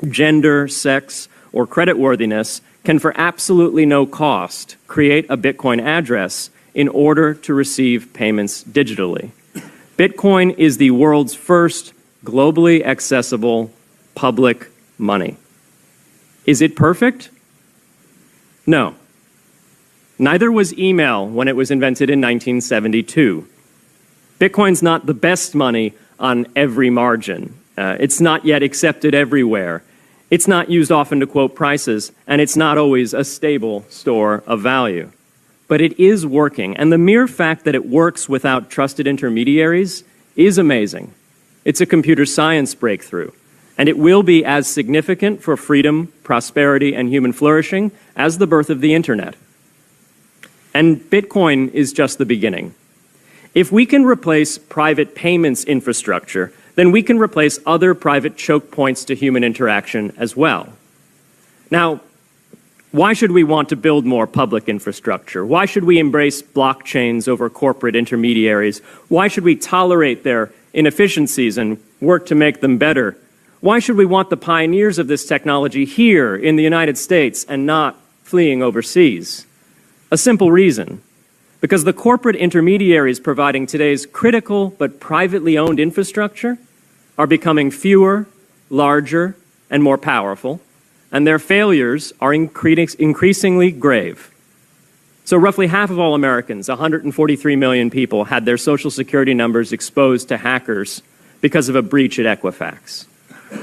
gender, sex, or creditworthiness, can for absolutely no cost create a Bitcoin address in order to receive payments digitally. Bitcoin is the world's first globally accessible public money. Is it perfect? No. Neither was email when it was invented in 1972. Bitcoin's not the best money on every margin. It's not yet accepted everywhere. It's not used often to quote prices, and it's not always a stable store of value. But it is working, and the mere fact that it works without trusted intermediaries is amazing. It's a computer science breakthrough, and it will be as significant for freedom, prosperity, and human flourishing as the birth of the internet. And Bitcoin is just the beginning. If we can replace private payments infrastructure, then we can replace other private choke points to human interaction as well. Now, why should we want to build more public infrastructure? Why should we embrace blockchains over corporate intermediaries? Why should we tolerate their inefficiencies and work to make them better? Why should we want the pioneers of this technology here in the United States and not fleeing overseas? A simple reason. Because the corporate intermediaries providing today's critical but privately owned infrastructure are becoming fewer, larger, and more powerful, and their failures are increasingly grave. So roughly half of all Americans, 143 million people, had their Social Security numbers exposed to hackers because of a breach at Equifax.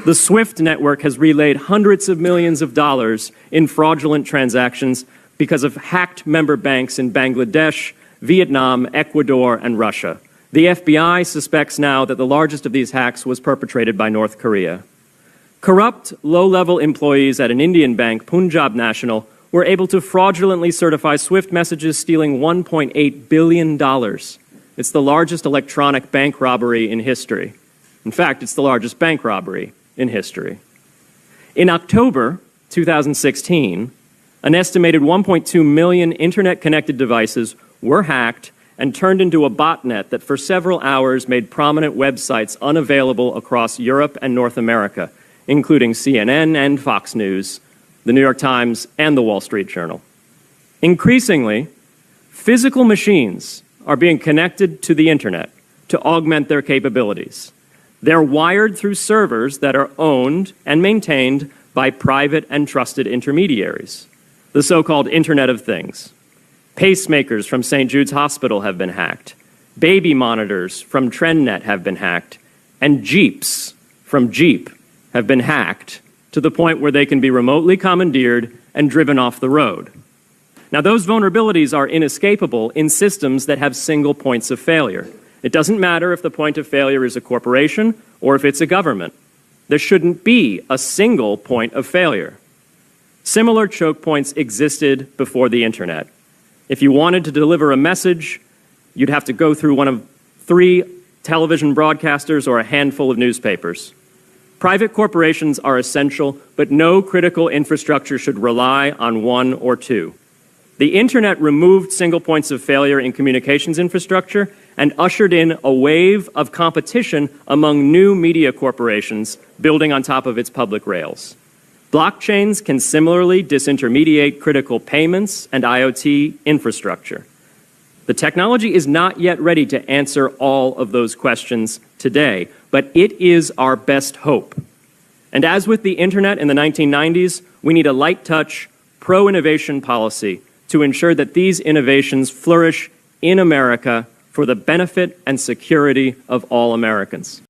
The SWIFT network has relayed hundreds of millions of dollars in fraudulent transactions because of hacked member banks in Bangladesh, Vietnam, Ecuador, and Russia. The FBI suspects now that the largest of these hacks was perpetrated by North Korea. Corrupt, low-level employees at an Indian bank, Punjab National, were able to fraudulently certify SWIFT messages, stealing $1.8 billion. It's the largest electronic bank robbery in history. In fact, it's the largest bank robbery in history. In October 2016, an estimated 1.2 million internet-connected devices were hacked and turned into a botnet that for several hours made prominent websites unavailable across Europe and North America, including CNN and Fox News, the New York Times, and the Wall Street Journal. Increasingly, physical machines are being connected to the internet to augment their capabilities. They're wired through servers that are owned and maintained by private and trusted intermediaries, the so-called Internet of Things. Pacemakers from St. Jude's Hospital have been hacked. Baby monitors from TrendNet have been hacked. And Jeeps from Jeep have been hacked to the point where they can be remotely commandeered and driven off the road. Now, those vulnerabilities are inescapable in systems that have single points of failure. It doesn't matter if the point of failure is a corporation or if it's a government. There shouldn't be a single point of failure. Similar choke points existed before the internet. If you wanted to deliver a message, you'd have to go through one of 3 television broadcasters or a handful of newspapers. Private corporations are essential, but no critical infrastructure should rely on 1 or 2. The internet removed single points of failure in communications infrastructure and ushered in a wave of competition among new media corporations building on top of its public rails. Blockchains can similarly disintermediate critical payments and IoT infrastructure. The technology is not yet ready to answer all of those questions today, but it is our best hope. And as with the internet in the 1990s, we need a light-touch, pro-innovation policy to ensure that these innovations flourish in America for the benefit and security of all Americans.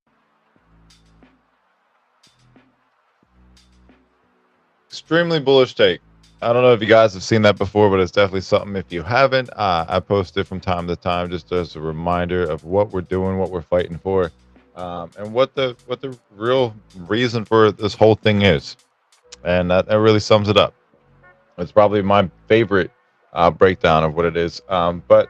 Extremely bullish take. I don't know if you guys have seen that before, but it's definitely something. If you haven't, I post it from time to time just as a reminder of what we're doing, what we're fighting for, and what the real reason for this whole thing is. And that really sums it up. It's probably my favorite breakdown of what it is. But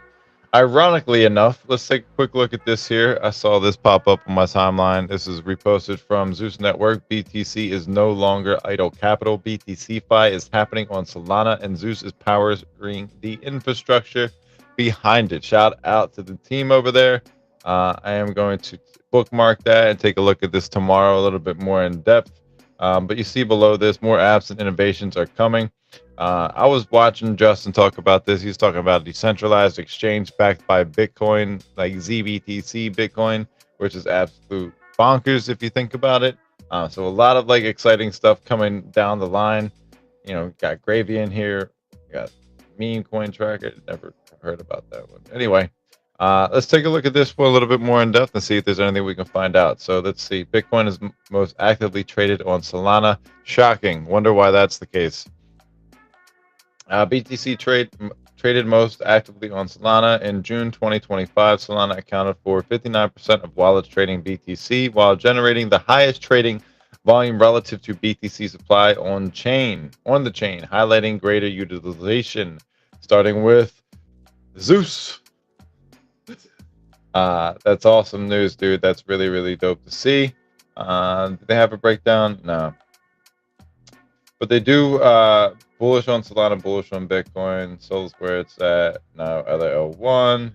ironically enough, let's take a quick look at this here. I saw this pop up on my timeline. This is reposted from Zeus Network. BTC is no longer idle capital. BTC-Fi is happening on Solana, and Zeus is powering the infrastructure behind it. Shout out to the team over there. I am going to bookmark that and take a look at this tomorrow a little bit more in depth. But you see below this, more apps and innovations are coming. I was watching Justin talk about this. He's talking about a decentralized exchange backed by Bitcoin, like ZBTC Bitcoin, which is absolute bonkers if you think about it. So a lot of like exciting stuff coming down the line. You know, got Gravy in here, got Meme Coin Tracker. Never heard about that one. Anyway, let's take a look at this one a little bit more in depth and see if there's anything we can find out. So let's see. Bitcoin is most actively traded on Solana. Shocking. Wonder why that's the case. BTC traded most actively on Solana. In June 2025, Solana accounted for 59% of wallets trading BTC, while generating the highest trading volume relative to BTC supply on the chain, highlighting greater utilization. Starting with Zeus. That's awesome news, dude. That's really, really dope to see. Do they have a breakdown? No. But they do bullish on Solana, bullish on Bitcoin. Sol's where it's at now. LAL1.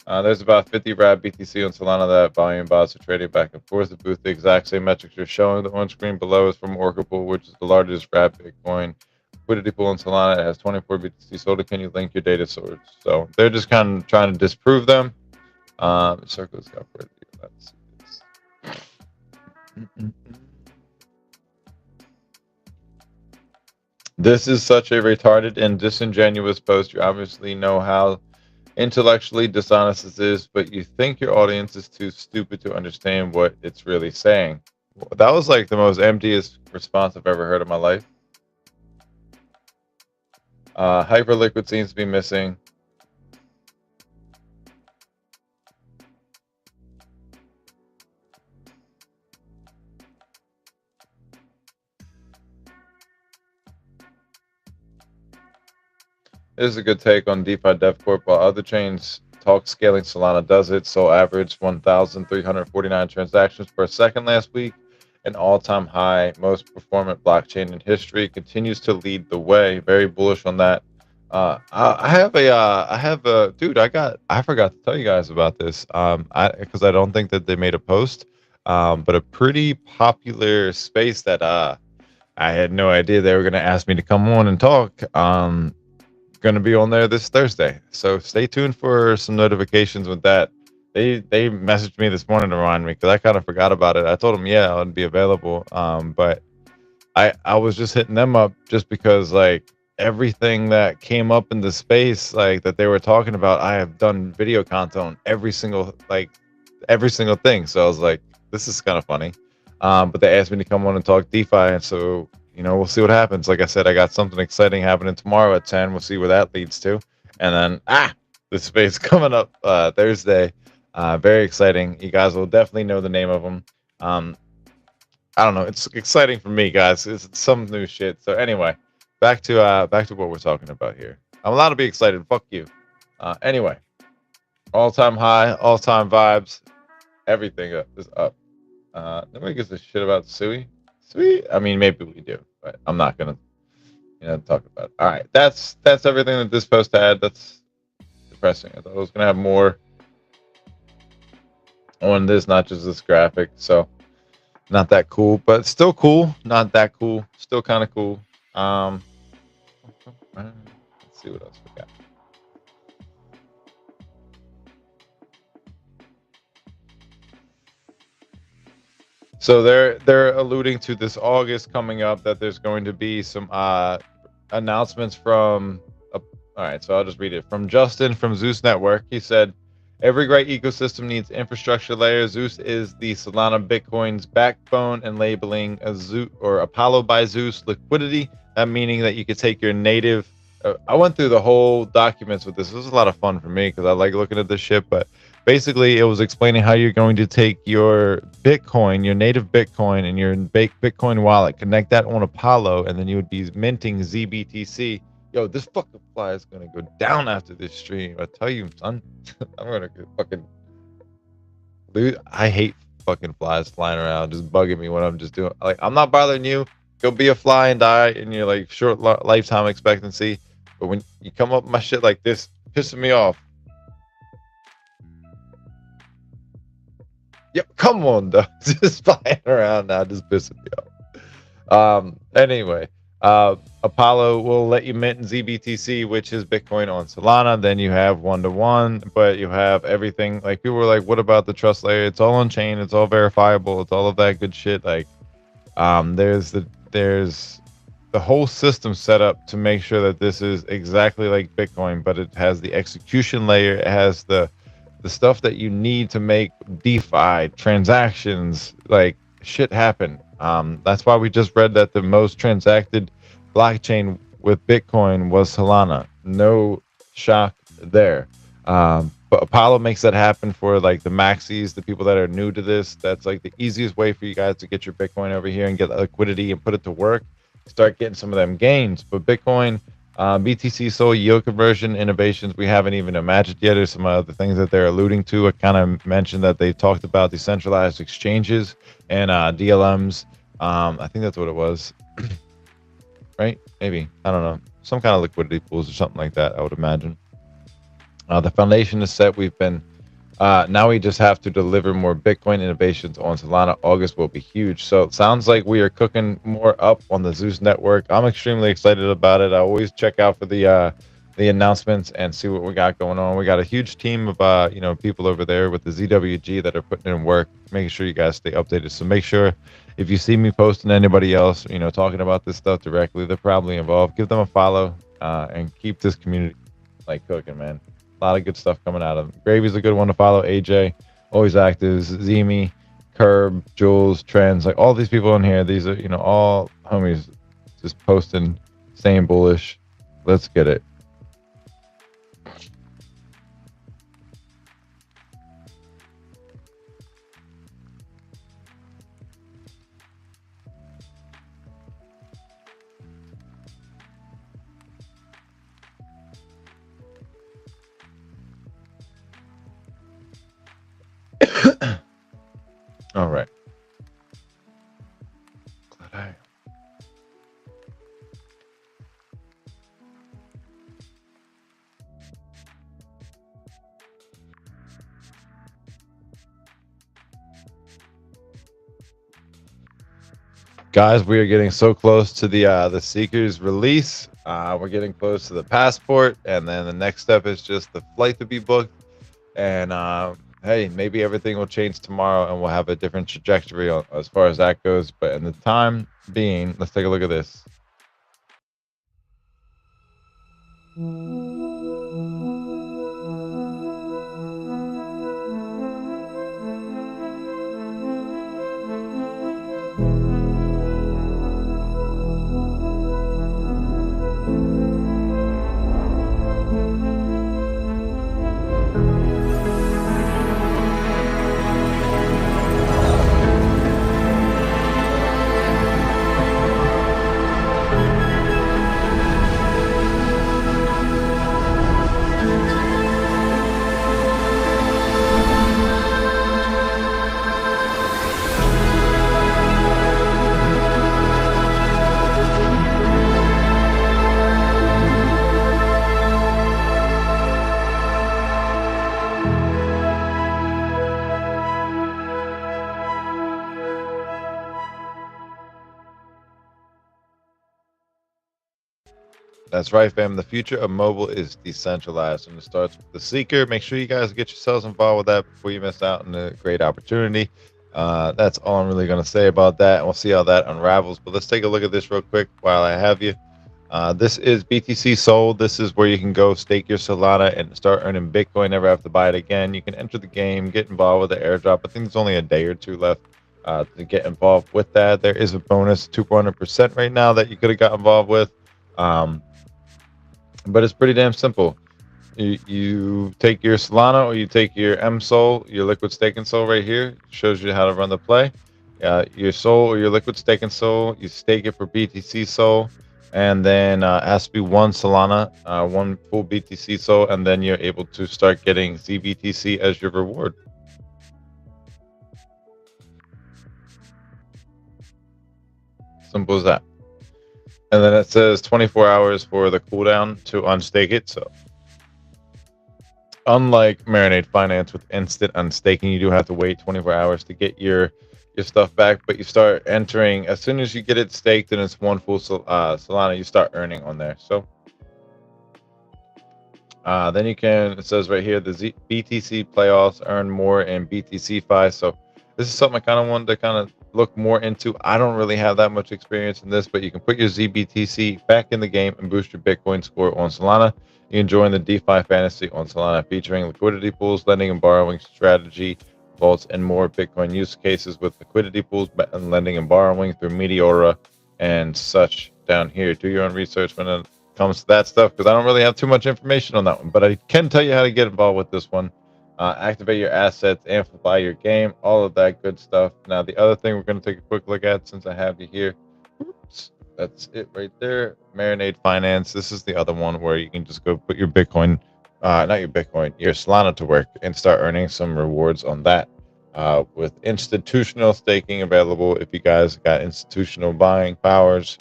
There's about 50 RAB BTC on Solana that volume bots are trading back and forth. The booth, the exact same metrics you're showing. The on screen below is from Oracle, which is the largest RAB Bitcoin liquidity pool on Solana. It has 24 BTC sold. Can you link your data source? So they're just kind of trying to disprove them. Circles got pretty. Let's see this. This is such a retarded and disingenuous post. You obviously know how intellectually dishonest this is, but you think your audience is too stupid to understand what it's really saying. That was like the most emptiest response I've ever heard in my life. Hyperliquid seems to be missing. This is a good take on DeFi Dev Corp. While other chains talk scaling, Solana does it. So averaged 1,349 transactions per second last week, an all-time high, most performant blockchain in history. Continues to lead the way. Very bullish on that. I forgot to tell you guys about this. Because I don't think that they made a post. But a pretty popular space that I had no idea they were going to ask me to come on and talk. Going to be on there this Thursday, so stay tuned for some notifications with that. They messaged me this morning to remind me because I kind of forgot about it. I told them I would be available, but I was just hitting them up just because like everything that came up in the space like that they were talking about, I have done video content on every single thing. So I was like, this is kind of funny. But they asked me to come on and talk DeFi, and so we'll see what happens. Like I said, I got something exciting happening tomorrow at 10. We'll see where that leads to. And then, the space coming up Thursday. Very exciting. You guys will definitely know the name of them. I don't know. It's exciting for me, guys. It's some new shit. So anyway, back to what we're talking about here. I'm allowed to be excited. Fuck you. Anyway, all-time high, all-time vibes. Everything is up. Nobody gives a shit about Sui. Sweet. I mean, maybe we do, but I'm not gonna, talk about it. All right, that's everything that this post had. That's depressing. I thought I was gonna have more on this, not just this graphic. So, not that cool, but still cool. Not that cool. Still kind of cool. Let's see what else we got. So they're alluding to this August coming up that there's going to be some announcements from. All right, so I'll just read it from Justin from Zeus Network. He said, Every great ecosystem needs infrastructure layers. Zeus is the Solana Bitcoin's backbone, enabling a Zeus or Apollo by Zeus liquidity. That meaning that you could take your native. I went through the whole documents with this. This was a lot of fun for me because I like looking at this shit. But basically, it was explaining how you're going to take your Bitcoin, your native Bitcoin, and your Bitcoin wallet, connect that on Apollo, and then you would be minting ZBTC. Yo, this fucking fly is gonna go down after this stream. I tell you, son. I'm gonna fucking dude. I hate fucking flies flying around, just bugging me when I'm just doing. Like, I'm not bothering you. Go be a fly and die in your like short lifetime expectancy. But when you come up with my shit like this, pissing me off. Yep, come on, dog. Just flying around now, just pissing me off. Anyway. Apollo will let you mint in ZBTC, which is Bitcoin on Solana. Then you have 1-to-1, but you have everything. Like, people were like, what about the trust layer? It's all on chain. It's all verifiable. It's all of that good shit. Like, there's the whole system set up to make sure that this is exactly like Bitcoin, but it has the execution layer. It has the stuff that you need to make DeFi transactions, like, shit happen. That's why we just read that the most transacted blockchain with Bitcoin was Solana. No shock there. But Apollo makes that happen for like the maxis, the people that are new to this. That's like the easiest way for you guys to get your Bitcoin over here and get that liquidity and put it to work. Start getting some of them gains. But Bitcoin, BTC Soul yield conversion innovations we haven't even imagined yet. There's some other things that they're alluding to. I kind of mentioned that they talked about decentralized exchanges and DLMs. I think that's what it was. Right? Maybe. I don't know. Some kind of liquidity pools or something like that, I would imagine. The foundation is set. We've been now we just have to deliver more Bitcoin innovations on Solana. August will be huge. So it sounds like we are cooking more up on the Zeus network. I'm extremely excited about it. I always check out for the announcements and see what we got going on. We got a huge team of people over there with the ZWG that are putting in work, making sure you guys stay updated. So make sure if you see me posting anybody else, talking about this stuff directly, they're probably involved. Give them a follow and keep this community like cooking, man. A lot of good stuff coming out of them. Gravy's a good one to follow. AJ, always active. Zemi, Curb, Jules, Trends, like all these people in here. These are all homies just posting, staying bullish. Let's get it. All right. Glad I am. Guys, we are getting so close to the Seekers release. We're getting close to the passport, and then the next step is just the flight to be booked. And hey, maybe everything will change tomorrow and we'll have a different trajectory as far as that goes. But in the time being, let's take a look at this. That's right, fam. The future of mobile is decentralized, and it starts with the Seeker. Make sure you guys get yourselves involved with that before you miss out on a great opportunity. That's all I'm really going to say about that, and we'll see how that unravels. But let's take a look at this real quick while I have you. This is BTC Soul. This is where you can go stake your Solana and start earning Bitcoin. Never have to buy it again. You can enter the game, get involved with the airdrop. I think there's only a day or two left to get involved with that. There is a bonus 200% right now that you could have got involved with. But it's pretty damn simple. You take your Solana or you take your MSOL, your liquid staking Soul right here. Shows you how to run the play. Your Soul or your liquid staking Soul, you stake it for BTC Soul. And then has to be one Solana, one full BTC Soul, and then you're able to start getting ZBTC as your reward. Simple as that. And then it says 24 hours for the cooldown to unstake it. So unlike Marinade Finance with instant unstaking, you do have to wait 24 hours to get your stuff back, but you start entering as soon as you get it staked and it's one full Solana, you start earning on there. So then you can, it says right here, the BTC playoffs earn more in BTC Fi. So this is something I kind of wanted to kind of look more into. I don't really have that much experience in this, but you can put your ZBTC back in the game and boost your Bitcoin score on Solana. You can join the DeFi fantasy on Solana, featuring liquidity pools, lending and borrowing strategy, vaults, and more Bitcoin use cases with liquidity pools and lending and borrowing through Meteora and such down here. Do your own research when it comes to that stuff, because I don't really have too much information on that one, but I can tell you how to get involved with this one. Activate your assets, amplify your game, all of that good stuff. Now, the other thing we're going to take a quick look at since I have you here. Oops, that's it right there. Marinade Finance. This is the other one where you can just go put your Bitcoin, not your Bitcoin, your Solana to work and start earning some rewards on that. With institutional staking available, if you guys got institutional buying powers,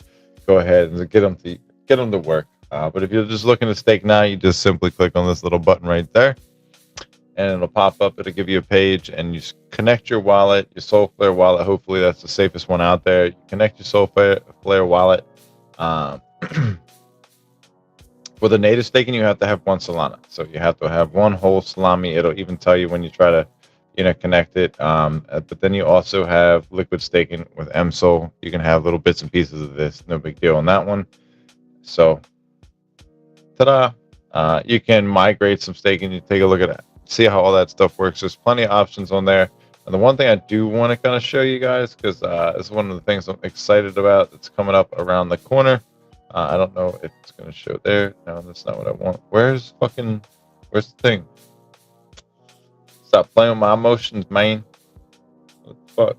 go ahead and get them to work. But if you're just looking to stake now, you just simply click on this little button right there, and it'll pop up. It'll give you a page, and you connect your wallet, your Solflare wallet. Hopefully, that's the safest one out there. You connect your Solflare wallet. For the native staking, you have to have one Solana. So you have to have one whole Salami. It'll even tell you when you try to, connect it. But then you also have liquid staking with MSOL. You can have little bits and pieces of this. No big deal on that one. So, ta-da! You can migrate some staking. You take a look at it, see how all that stuff works. There's plenty of options on there. And the one thing I do want to kind of show you guys, because it's one of the things I'm excited about that's coming up around the corner. I don't know if it's going to show there. No, that's not what I want. Where's the thing? Stop playing with my emotions, man. What the fuck?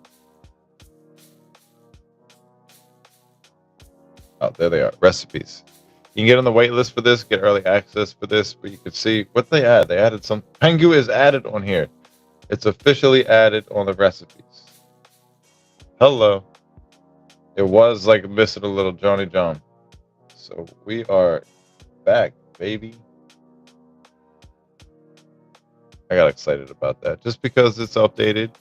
Oh, there they are. Recipes. You can get on the wait list for this, get early access for this, but you can see what they add. They added some. Pengu is added on here. It's officially added on the recipes. Hello. It was like missing a little Johnny John. So we are back, baby. I got excited about that. Just because it's updated,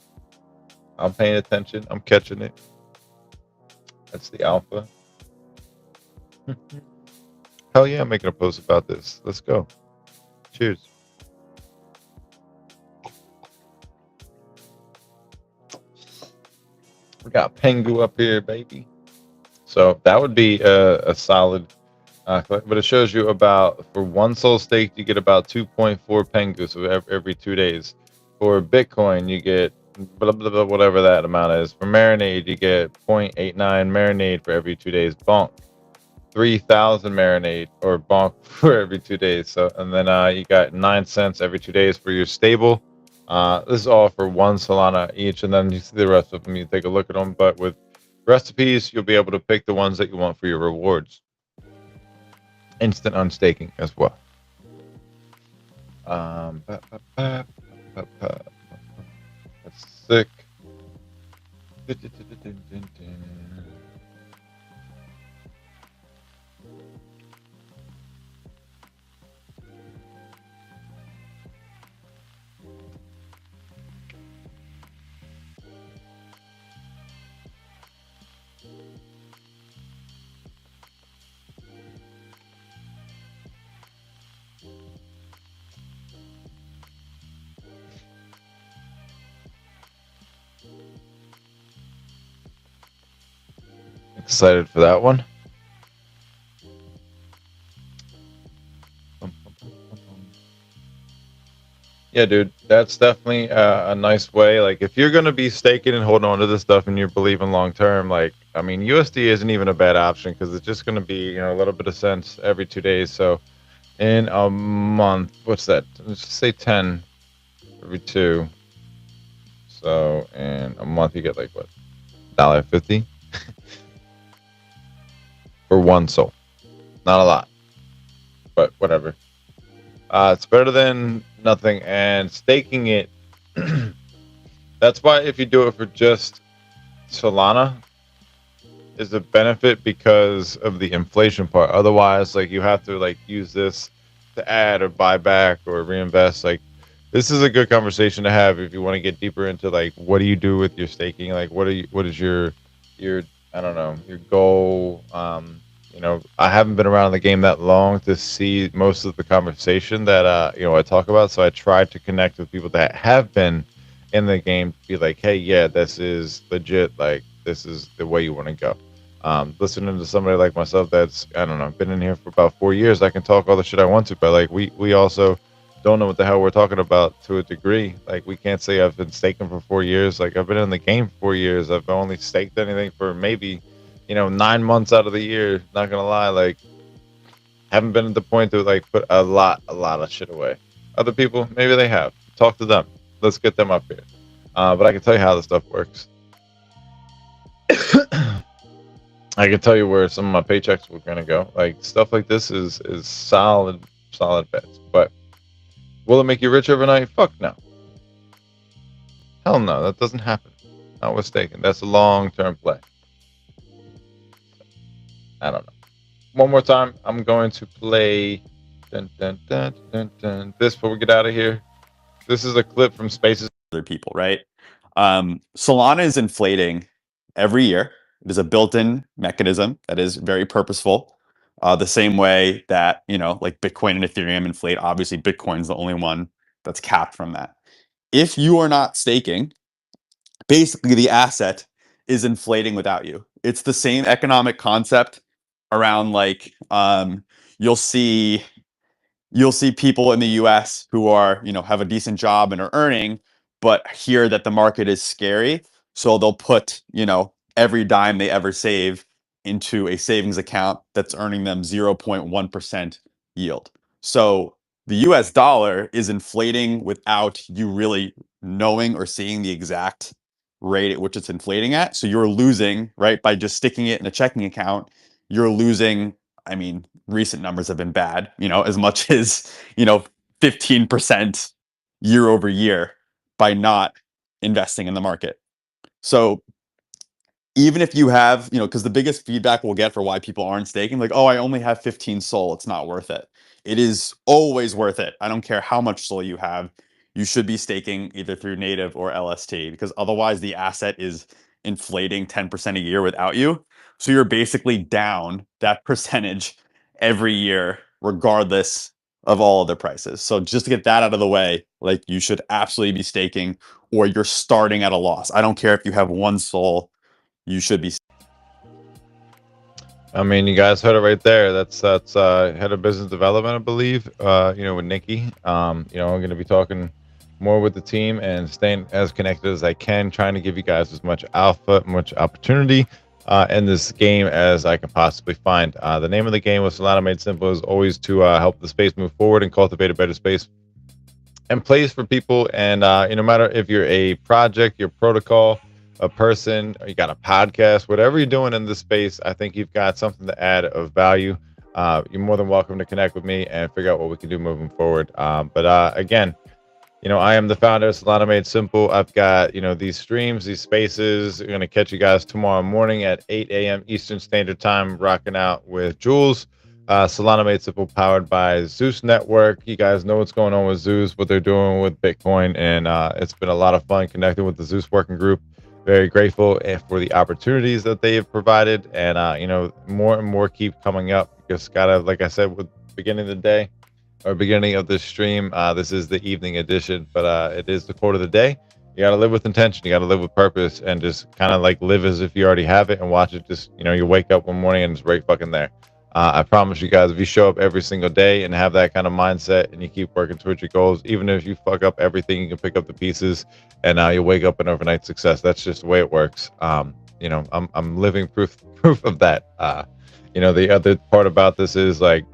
I'm paying attention. I'm catching it. That's the alpha. Hell yeah, I'm making a post about this. Let's go. Cheers. We got Pengu up here, baby. So that would be a solid, but it shows you about, for one soul stake, you get about 2.4 Pengu, so every 2 days. For Bitcoin, you get blah, blah, blah, whatever that amount is. For Marinade, you get 0.89 Marinade for every 2 days. Bonk, 3,000 Marinade or Bonk for every 2 days. So, and then you got 9 cents every 2 days for your stable. This is all for one Solana each, and then you see the rest of them. You take a look at them, but with recipes, you'll be able to pick the ones that you want for your rewards. Instant unstaking as well. That's sick. Excited for that one. Yeah, dude, that's definitely a nice way. Like, if you're gonna be staking and holding on to this stuff, and you're believing long term, like, I mean, USD isn't even a bad option because it's just gonna be, a little bit of cents every 2 days. So, in a month, what's that? Let's just say 10 every two. So, in a month, you get like what, $1.50 for one soul. Not a lot, but whatever. It's better than nothing, and staking it. That's why if you do it for just Solana, is a benefit because of the inflation part. Otherwise, like, you have to like use this to add or buy back or reinvest. Like, this is a good conversation to have if you want to get deeper into like what do you do with your staking? Like, what is your I don't know, your goal? I haven't been around the game that long to see most of the conversation that I talk about. So I tried to connect with people that have been in the game to be like, hey, yeah, this is legit. Like, this is the way you want to go. Listening to somebody like myself that's, I don't know, been in here for about 4 years, I can talk all the shit I want to, but like we also don't know what the hell we're talking about to a degree. Like, we can't say I've been staking for 4 years. Like, I've been in the game for 4 years. I've only staked anything for maybe 9 months out of the year. Not gonna lie, like, haven't been at the point to like put a lot of shit away. Other people, maybe they have. Talk to them. Let's get them up here. But I can tell you how the stuff works. I can tell you where some of my paychecks were gonna go. Like, stuff like this is solid bets. But will it make you rich overnight? Fuck no. Hell no, that doesn't happen. Not with staking. That's a long-term play. I don't know. One more time, I'm going to play this before we get out of here. This is a clip from Spaces.
Other people, right? Solana is inflating every year. It is a built-in mechanism that is very purposeful. The same way that, like Bitcoin and Ethereum inflate. Obviously, Bitcoin's the only one that's capped from that. If you are not staking, basically the asset is inflating without you. It's the same economic concept around like you'll see people in the US who are, have a decent job and are earning, but hear that the market is scary. So they'll put, every dime they ever save into a savings account that's earning them 0.1% yield. So the US dollar is inflating without you really knowing or seeing the exact rate at which it's inflating at. So you're losing, right? By just sticking it in a checking account, you're losing. I mean, recent numbers have been bad, as much as, 15% year over year by not investing in the market. So even if you have, because the biggest feedback we'll get for why people aren't staking, like, oh, I only have 15 SOL, it's not worth it. It is always worth it. I don't care how much SOL you have. You should be staking either through native or LST, because otherwise the asset is inflating 10% a year without you. So you're basically down that percentage every year, regardless of all other prices. So just to get that out of the way, like, you should absolutely be staking, or you're starting at a loss. I don't care if you have one SOL, you should be.
I mean, you guys heard it right there. That's head of business development, I believe. With Nikki. I'm going to be talking more with the team and staying as connected as I can, trying to give you guys as much alpha, much opportunity in this game as I can possibly find. The name of the game with Solana Made Simple is always to help the space move forward and cultivate a better space and place for people. And no matter if you're a project, your protocol, a person, or you got a podcast, whatever you're doing in this space, I think you've got something to add of value. You're more than welcome to connect with me and figure out what we can do moving forward. But again, I am the founder of Solana Made Simple. I've got, these streams, these spaces. I'm going to catch you guys tomorrow morning at 8 a.m. Eastern Standard Time, rocking out with Jules. Solana Made Simple, powered by Zeus Network. You guys know what's going on with Zeus, what they're doing with Bitcoin, and it's been a lot of fun connecting with the Zeus working group. Very grateful for the opportunities that they have provided, and more and more keep coming up. Just gotta, like I said, with beginning of the day or beginning of this stream, this is the evening edition, but it is the quote of the day. You gotta live with intention. You gotta live with purpose, and just kind of like live as if you already have it, and watch it. Just you wake up one morning and it's right fucking there. I promise you guys, if you show up every single day and have that kind of mindset and you keep working towards your goals, even if you fuck up everything, you can pick up the pieces and you'll wake up an overnight success. That's just the way it works. You know, I'm living proof of that. You know, the other part about this is like,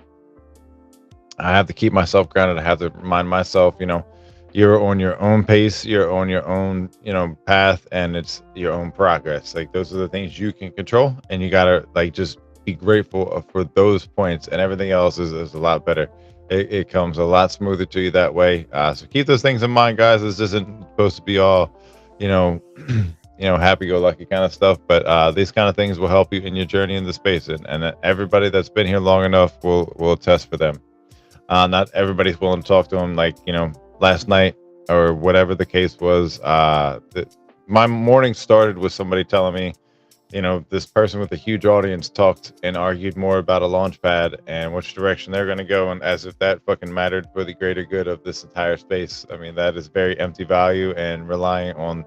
I have to keep myself grounded. I have to remind myself, you know, you're on your own pace, you're on your own, you know, path, and it's your own progress. Like, those are the things you can control, and you gotta like just be grateful for those points, and everything else is a lot better. It comes a lot smoother to you that way. So keep those things in mind, guys. This isn't supposed to be all, you know, you know, happy-go-lucky kind of stuff, but these kind of things will help you in your journey in the space, and everybody that's been here long enough will attest for them. Not everybody's willing to talk to them, like, you know, last night or whatever the case was. My morning started with somebody telling me, you know, this person with a huge audience talked and argued more about a launch pad and which direction they're going to go, and as if that fucking mattered for the greater good of this entire space. I mean, that is very empty value and relying on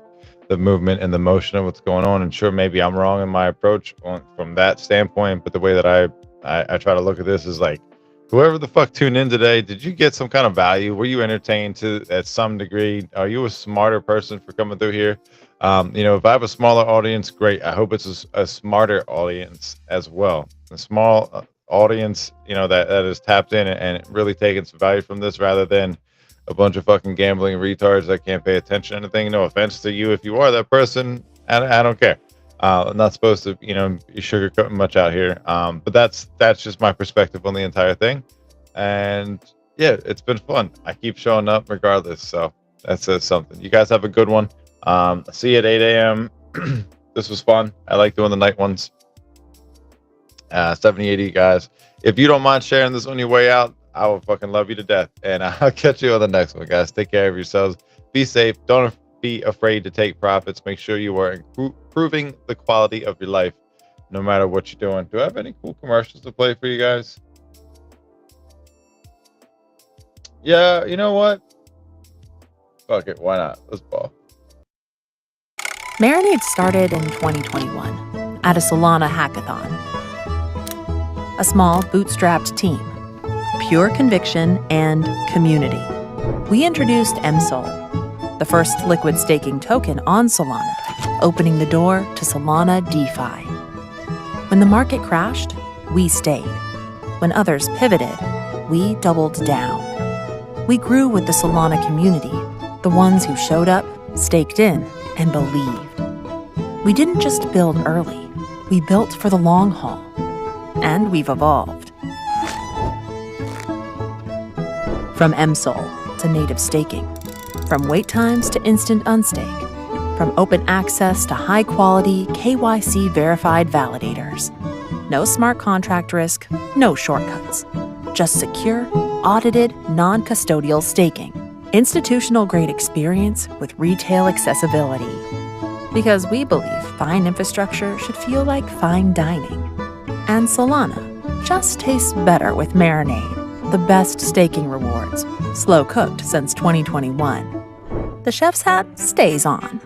the movement and the motion of what's going on. And sure, maybe I'm wrong in my approach from that standpoint, but the way that I try to look at this is like, whoever the fuck tuned in today, did you get some kind of value? Were you entertained at some degree? Are you a smarter person for coming through here? You know, if I have a smaller audience, great. I hope it's a smarter audience as well. A small audience, you know, that is tapped in and really taking some value from this, rather than a bunch of fucking gambling retards that can't pay attention to anything. No offense to you if you are that person. I don't care. I'm not supposed to, you know, be sugarcoating much out here. But that's just my perspective on the entire thing. And yeah, it's been fun. I keep showing up regardless. So that says something. You guys have a good one. See you at 8 a.m. This was fun. I like doing the night ones. 7080 guys. If you don't mind sharing this on your way out, I will fucking love you to death. And I'll catch you on the next one, guys. Take care of yourselves. Be safe. Don't be afraid to take profits. Make sure you are improving the quality of your life no matter what you're doing. Do I have any cool commercials to play for you guys? Yeah, you know what? Fuck it. Why not? Let's ball.
Marinade started in 2021 at a Solana hackathon. A small, bootstrapped team, pure conviction, and community. We introduced MSOL, the first liquid staking token on Solana, opening the door to Solana DeFi. When the market crashed, we stayed. When others pivoted, we doubled down. We grew with the Solana community, the ones who showed up, staked in, and believed. We didn't just build early, we built for the long haul. And we've evolved. From MSOL to native staking, from wait times to instant unstake, from open access to high-quality KYC verified validators. No smart contract risk, no shortcuts. Just secure, audited, non-custodial staking. Institutional-grade experience with retail accessibility. Because we believe fine infrastructure should feel like fine dining. And Solana just tastes better with Marinade, the best staking rewards, slow cooked since 2021. The chef's hat stays on.